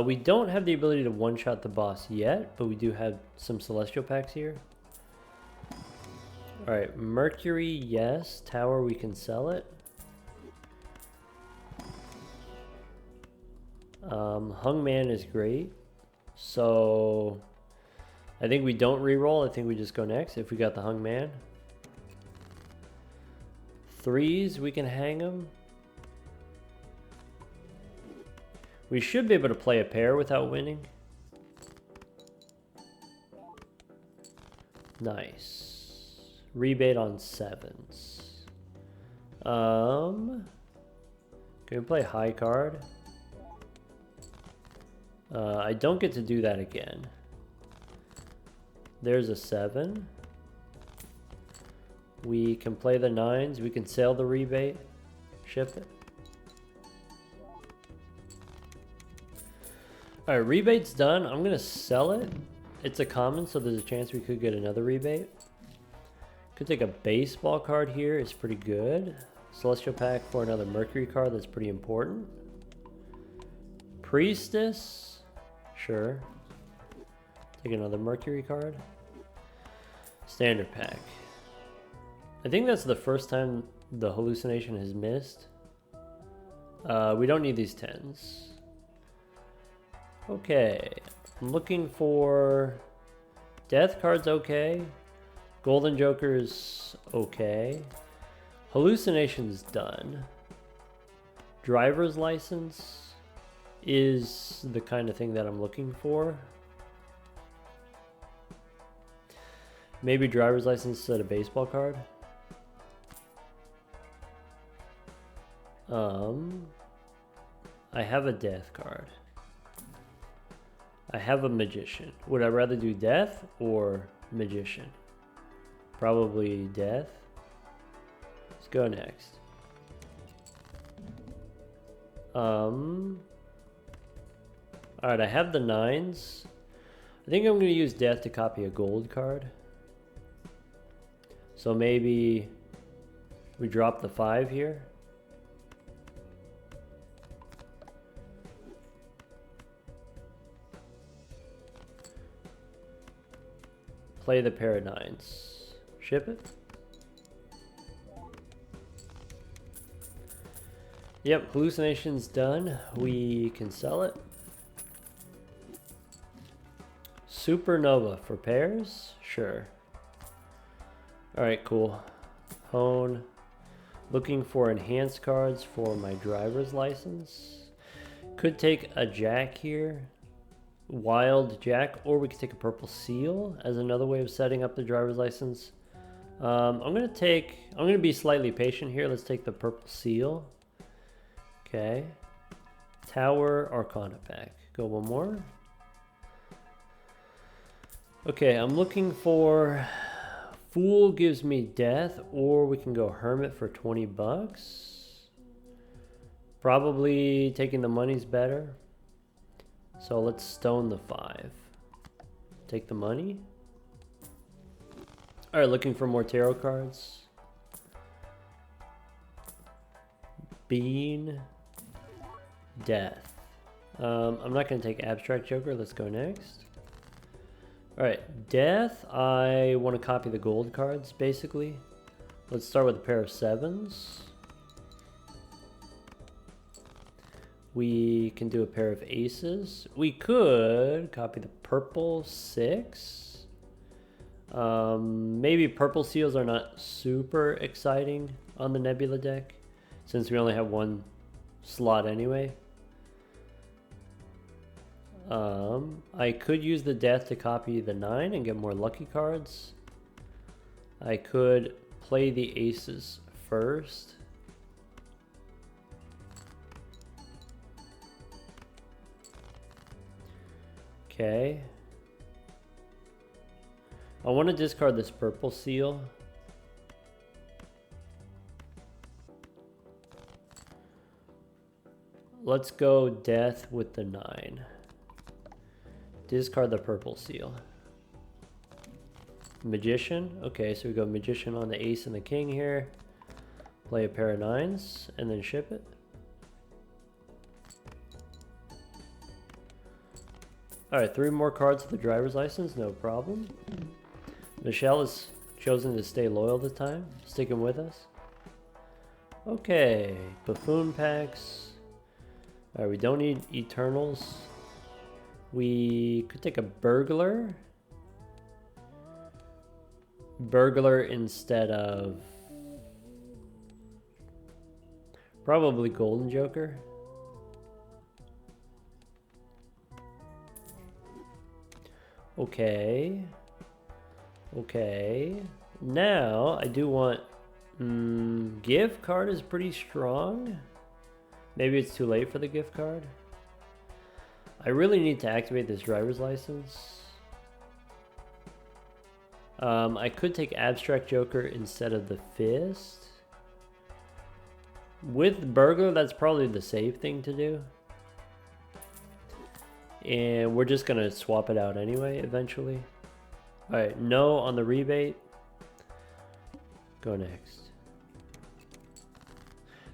We don't have the ability to one-shot the boss yet, but we do have some celestial packs here. Alright, Mercury, yes. Tower, we can sell it. Hung Man is great. So I think we don't re-roll. I think we just go next if we got the Hung Man. 3s, we can hang them. We should be able to play a pair without winning. Nice. Rebate on 7s. Can we play high card? I don't get to do that again. There's a 7. We can play the 9s. We can sell the rebate. Ship it. Alright, rebate's done. I'm going to sell it. It's a common, so there's a chance we could get another rebate. Could take a baseball card here. It's pretty good. Celestial pack for another Mercury card. That's pretty important. Priestess. Sure. Take another Mercury card. Standard pack. I think that's the first time the hallucination has missed. We don't need these 10s. Okay. I'm looking for death cards, okay. Golden Joker's okay. Hallucination's done. Driver's license is the kind of thing that I'm looking for. Maybe driver's license instead of baseball card. I have a death card. I have a magician. Would I rather do death or magician? Probably death. Let's go next. Alright, I have the 9s. I think I'm going to use death to copy a gold card. So maybe we drop the 5 here. Play the pair of 9s. Ship it. Yep, hallucination's done. We can sell it. Supernova for pairs? Sure. Alright, cool. Hone. Looking for enhanced cards for my driver's license. Could take a jack here. Wild jack, or we could take a purple seal as another way of setting up the driver's license. I'm gonna be slightly patient here. Let's take the purple seal. Okay. Tower, Arcana pack. Go one more. Okay, I'm looking for Fool gives me death, or we can go Hermit for 20 bucks. Probably taking the money's better. So let's stone the 5. Take the money. Alright, looking for more tarot cards. Bean. Death. I'm not going to take Abstract Joker. Let's go next. Alright, Death. I want to copy the gold cards, basically. Let's start with a pair of 7s. We can do a pair of aces. We could copy the purple 6. Maybe purple seals are not super exciting on the Nebula deck, since we only have one slot anyway. I could use the death to copy the 9 and get more lucky cards. I could play the aces first. Okay. I want to discard this purple seal. Let's go death with the 9. Discard the purple seal. Magician. Okay, so we go Magician on the ace and the king here. Play a pair of 9s and then ship it. Alright, 3 more cards for the driver's license, no problem. Michelle has chosen to stay loyal this time, sticking with us. Okay, buffoon packs. Alright, we don't need Eternals. We could take a burglar. Burglar instead of probably Golden Joker. Okay. Okay. Now I do want gift card is pretty strong. Maybe it's too late for the gift card. I really need to activate this driver's license. I could take Abstract Joker instead of the Fist. With Burglar, that's probably the safe thing to do. And we're just gonna swap it out anyway, eventually. Alright, no on the rebate. Go next.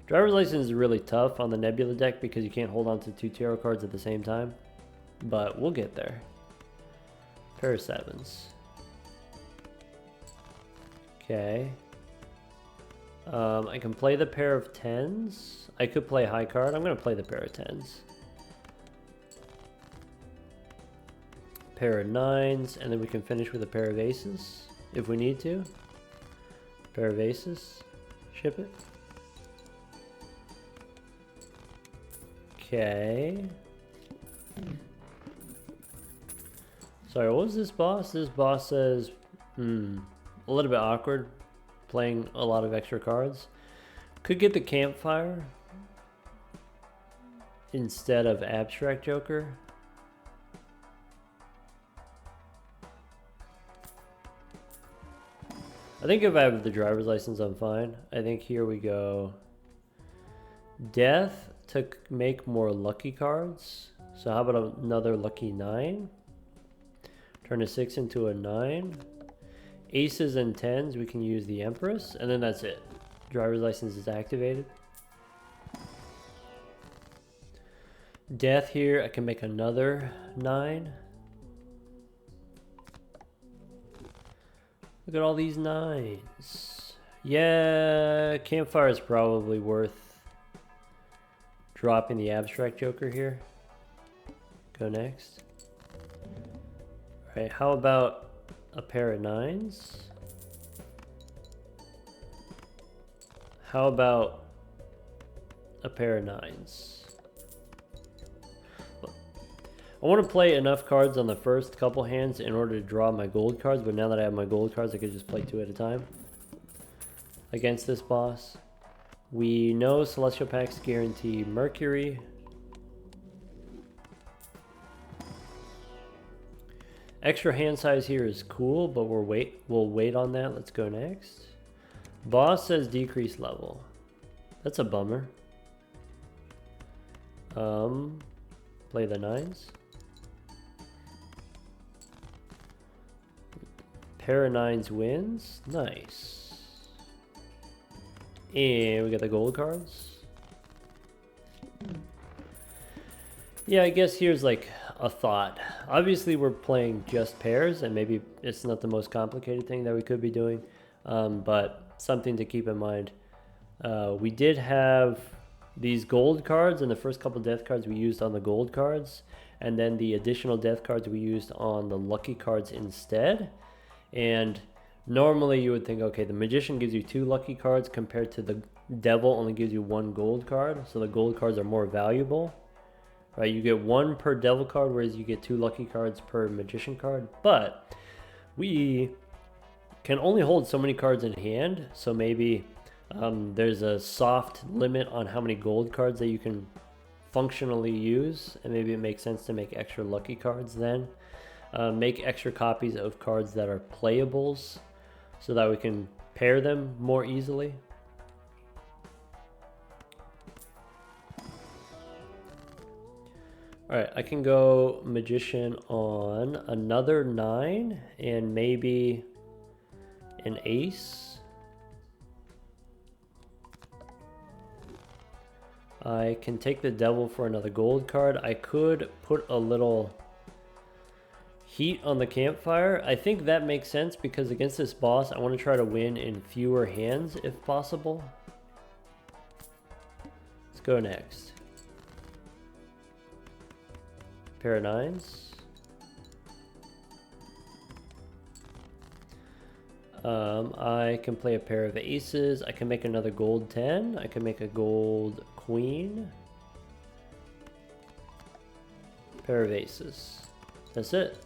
Driver's license is really tough on the Nebula deck because you can't hold on to 2 tarot cards at the same time. But we'll get there. Pair of 7s. Okay. I can play the pair of 10s. I could play high card. I'm going to play the pair of 10s. Pair of 9s, and then we can finish with a pair of aces if we need to. Pair of aces. Ship it. Okay. Sorry, what was this boss? This boss says A little bit awkward playing a lot of extra cards. Could get the campfire instead of abstract joker. I think if I have the driver's license, I'm fine. I think here we go. Death to make more lucky cards. So how about another lucky 9? Turn a 6 into a 9. Aces and 10s, we can use the Empress, and then that's it. Driver's license is activated. Death here, I can make another 9. Look at all these 9s. Yeah, campfire is probably worth dropping the abstract joker here. Go next. All right, how about a pair of 9s? How about a pair of 9s? I want to play enough cards on the first couple hands in order to draw my gold cards, but now that I have my gold cards, I could just play 2 at a time against this boss. We know Celestial Packs guarantee Mercury. Extra hand size here is cool, but we'll wait on that. Let's go next. Boss says decrease level. That's a bummer. Play the 9s. Pair of 9s wins. Nice. And we got the gold cards. Yeah, I guess here's like a thought. Obviously we're playing just pairs, and maybe it's not the most complicated thing that we could be doing, but something to keep in mind. We did have these gold cards, and the first couple death cards we used on the gold cards, and then the additional death cards we used on the lucky cards instead. And normally you would think, okay, the magician gives you 2 lucky cards compared to the devil only gives you 1 gold card, so the gold cards are more valuable, right? You get 1 per devil card, whereas you get 2 lucky cards per magician card. But we can only hold so many cards in hand, so maybe there's a soft limit on how many gold cards that you can functionally use, and maybe it makes sense to make extra lucky cards then. Make extra copies of cards that are playables so that we can pair them more easily. Alright, I can go magician on another 9 and maybe an ace. I can take the devil for another gold card. I could put a little heat on the campfire. I think that makes sense because against this boss, I want to try to win in fewer hands if possible. Let's go next. Pair of 9s. I can play a pair of aces. I can make another gold 10. I can make a gold queen. Pair of aces. That's it.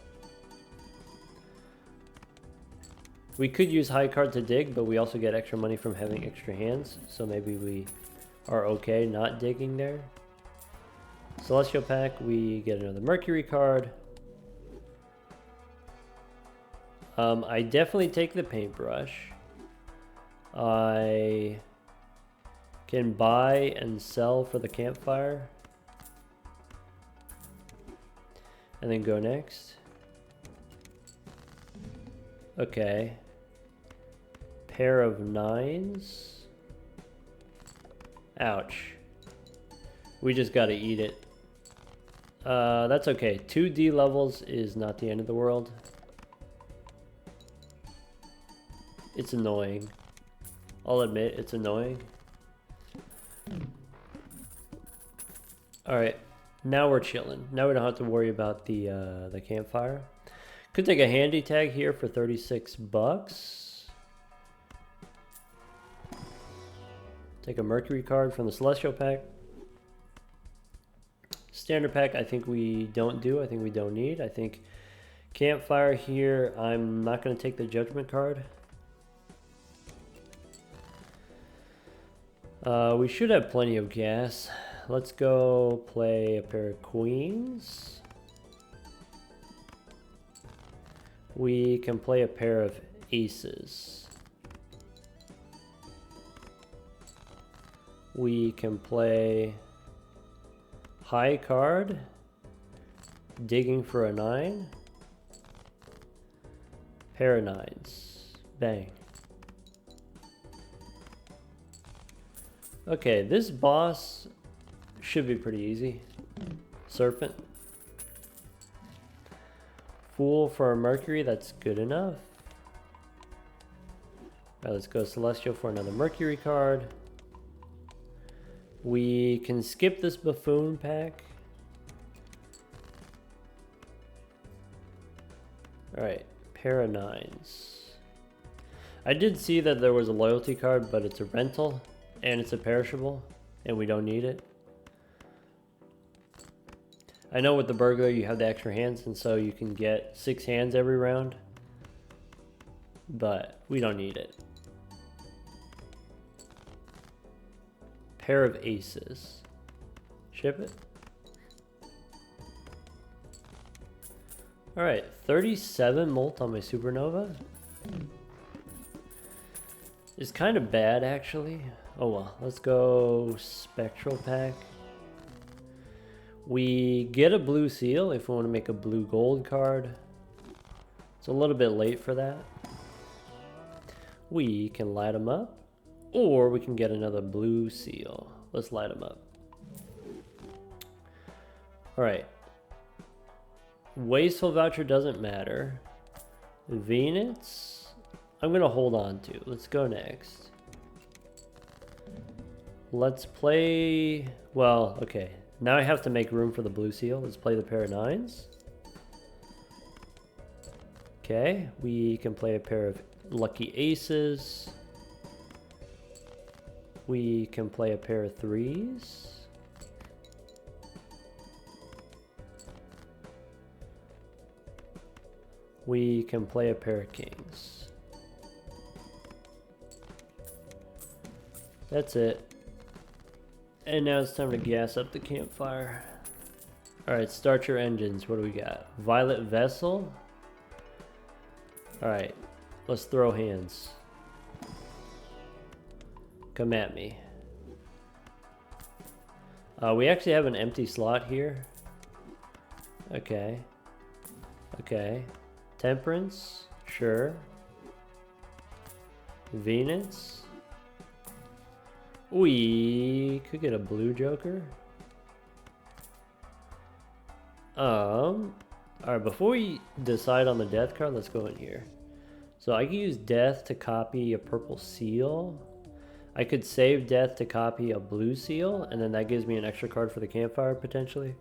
We could use high card to dig, but we also get extra money from having extra hands, so maybe we are okay not digging there. Celestial Pack, we get another Mercury card. I definitely take the paintbrush. I can buy and sell for the campfire. And then go next. Okay. Pair of 9s. Ouch. We just gotta eat it. That's okay. 2 D levels is not the end of the world. It's annoying. I'll admit, it's annoying. Alright, now we're chilling. Now we don't have to worry about the campfire. Could take a handy tag here for 36 bucks. Take a Mercury card from the Celestial Pack. Standard Pack, I think we don't do. I think we don't need. I think Campfire here. I'm not going to take the judgment card. We should have plenty of gas. Let's go play a pair of queens. We can play a pair of aces. We can play high card, digging for a 9, pair of 9s, bang. Okay, this boss should be pretty easy. Serpent. Fool for a Mercury, that's good enough. Alright, let's go Celestial for another Mercury card. We can skip this Buffoon pack. Alright, pair of 9s. I did see that there was a loyalty card, but it's a rental, and it's a perishable, and we don't need it. I know with the burglar you have the extra hands, and so you can get 6 hands every round, but we don't need it. Pair of aces. Ship it. Alright, 37 molt on my supernova. It's kind of bad actually. Oh well, let's go spectral pack. We get a blue seal if we want to make a blue gold card. It's a little bit late for that. We can light them up, or we can get another blue seal. Let's light them up. Alright. Wasteful voucher doesn't matter. Venus, I'm going to hold on to. Let's go next. Let's play... Well, okay. Now I have to make room for the blue seal. Let's play the pair of 9s. Okay, we can play a pair of lucky aces. We can play a pair of 3s. We can play a pair of kings. That's it. And now it's time to gas up the campfire. Alright, start your engines. What do we got? Violet Vessel. Alright, let's throw hands. Come at me. We actually have an empty slot here. Okay. Okay. Temperance. Sure. Venus. We could get a blue joker. Alright, before we decide on the death card, let's go in here. So I can use death to copy a purple seal. I could save death to copy a blue seal, and then that gives me an extra card for the campfire potentially.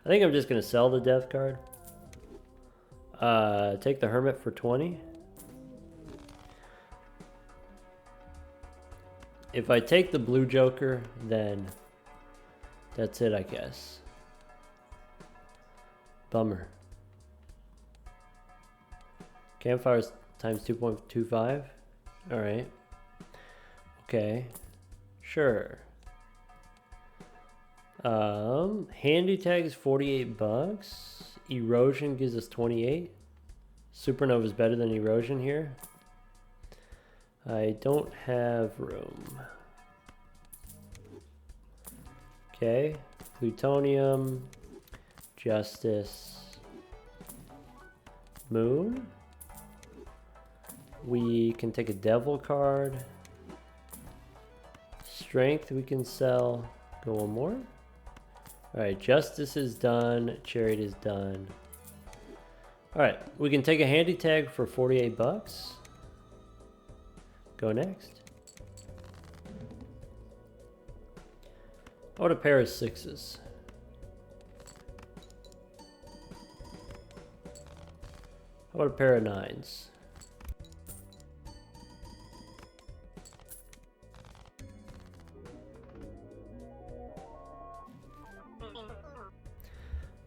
I think I'm just gonna sell the death card. Take the hermit for 20. If I take the blue joker, then that's it, I guess. Bummer. Campfires times 2.25. Alright. Okay. Sure. Handy tag is 48 bucks. Erosion gives us 28. Supernova is better than erosion here. I don't have room. Okay, plutonium, justice, moon. We can take a devil card. Strength we can sell. Go one more. Alright, justice is done. Chariot is done. Alright, we can take a handy tag for 48 bucks. Go next. How about a pair of 6s? How about a pair of 9s?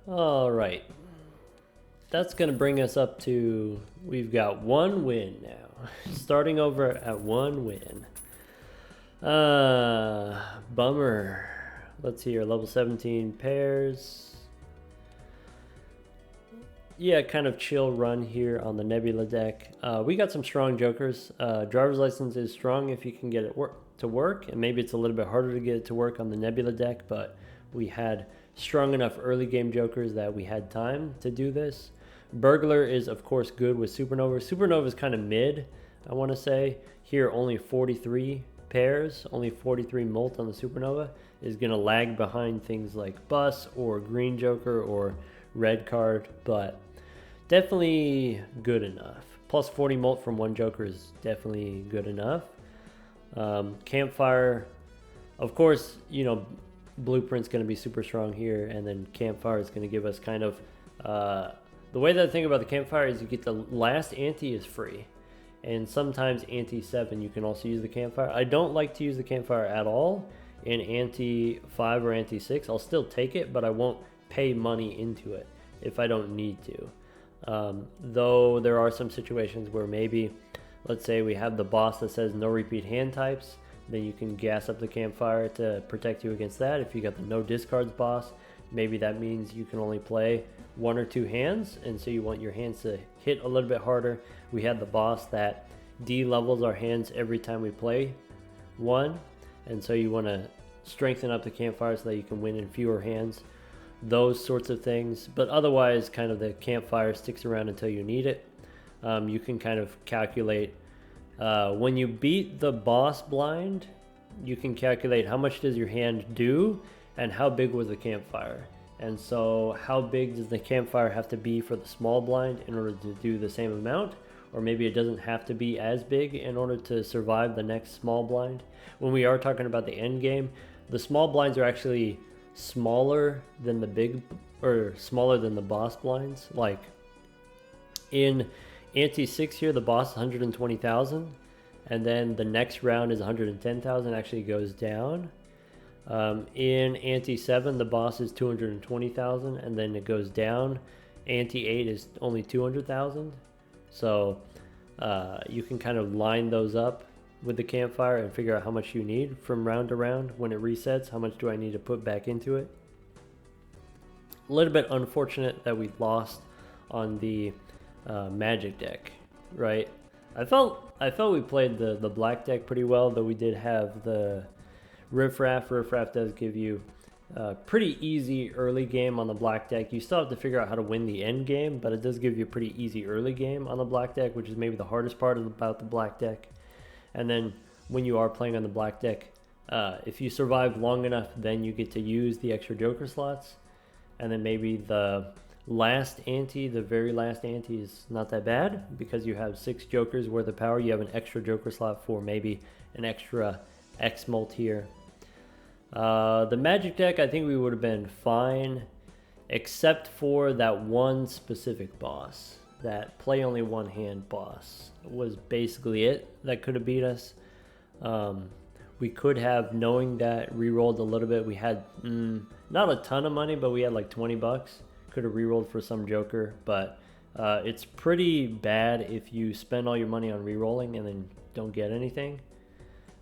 All right. that's going to bring us up to, we've got 1 win now. Starting over at 1 win. Bummer. Let's see here, level 17 pairs. Yeah, kind of chill run here on the Nebula deck. We got some strong jokers. Driver's license is strong if you can get it to work, and maybe it's a little bit harder to get it to work on the Nebula deck, but we had strong enough early game jokers that we had time to do this. Burglar is of course good with Supernova. Supernova is kind of mid, I want to say. Here only 43 pairs, only 43 molt on the Supernova is going to lag behind things like Bus or Green Joker or Red Card, but definitely good enough. Plus 40 molt from 1 joker is definitely good enough. Campfire, of course, you know, Blueprint's going to be super strong here, and then Campfire is going to give us kind of the way that I think about the Campfire is you get the last ante is free, and sometimes ante 7 you can also use the Campfire. I don't like to use the Campfire at all in ante 5 or ante 6. I'll still take it, but I won't pay money into it if I don't need to. Though there are some situations where maybe, let's say we have the boss that says no repeat hand types, then you can gas up the Campfire to protect you against that. If you got the no discards boss, maybe that means you can only play 1 or 2 hands, and so you want your hands to hit a little bit harder. We had the boss that D-levels our hands every time we play 1, and so you want to strengthen up the Campfire so that you can win in fewer hands. Those sorts of things, but otherwise kind of the Campfire sticks around until you need it. You can kind of calculate when you beat the boss blind, you can calculate how much does your hand do and how big was the Campfire. And so how big does the Campfire have to be for the small blind in order to do the same amount? Or maybe it doesn't have to be as big in order to survive the next small blind. When we are talking about the end game, the small blinds are actually smaller than the big, or smaller than the boss blinds. Like in ante 6 here, the boss is 120,000, and then the next round is 110,000, actually goes down. In ante 7, the boss is 220,000, and then it goes down. Ante 8 is only 200,000. So you can kind of line those up with the Campfire and figure out how much you need from round to round. When it resets, how much do I need to put back into it? A little bit unfortunate that we lost on the Magic deck, right? I felt we played the black deck pretty well, though we did have the Riffraff. Riffraff does give you a pretty easy early game on the black deck. You still have to figure out how to win the end game, but it does give you a pretty easy early game on the black deck, which is maybe the hardest part about the black deck. And then when you are playing on the black deck, if you survive long enough, then you get to use the extra joker slots. And then maybe the last ante, the very last ante, is not that bad because you have 6 jokers worth of power. You have an extra joker slot for maybe an extra X molt here. The Magic deck, I think we would have been fine, except for that one specific boss. That play only 1 hand boss was basically it that could have beat us. We could have, knowing that, re-rolled a little bit. We had not a ton of money, but we had like 20 bucks. Could have re-rolled for some joker, but it's pretty bad if you spend all your money on re-rolling and then don't get anything.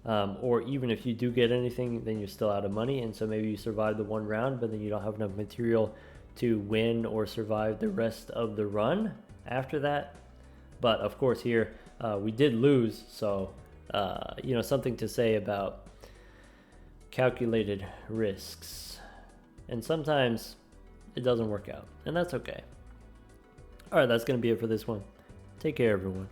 Or even if you do get anything, then you're still out of money, and so maybe you survive the 1 round, but then you don't have enough material to win or survive the rest of the run after that. But of course here we did lose, so you know, something to say about calculated risks, and sometimes it doesn't work out, and that's okay. All right, that's gonna be it for this one. Take care, everyone.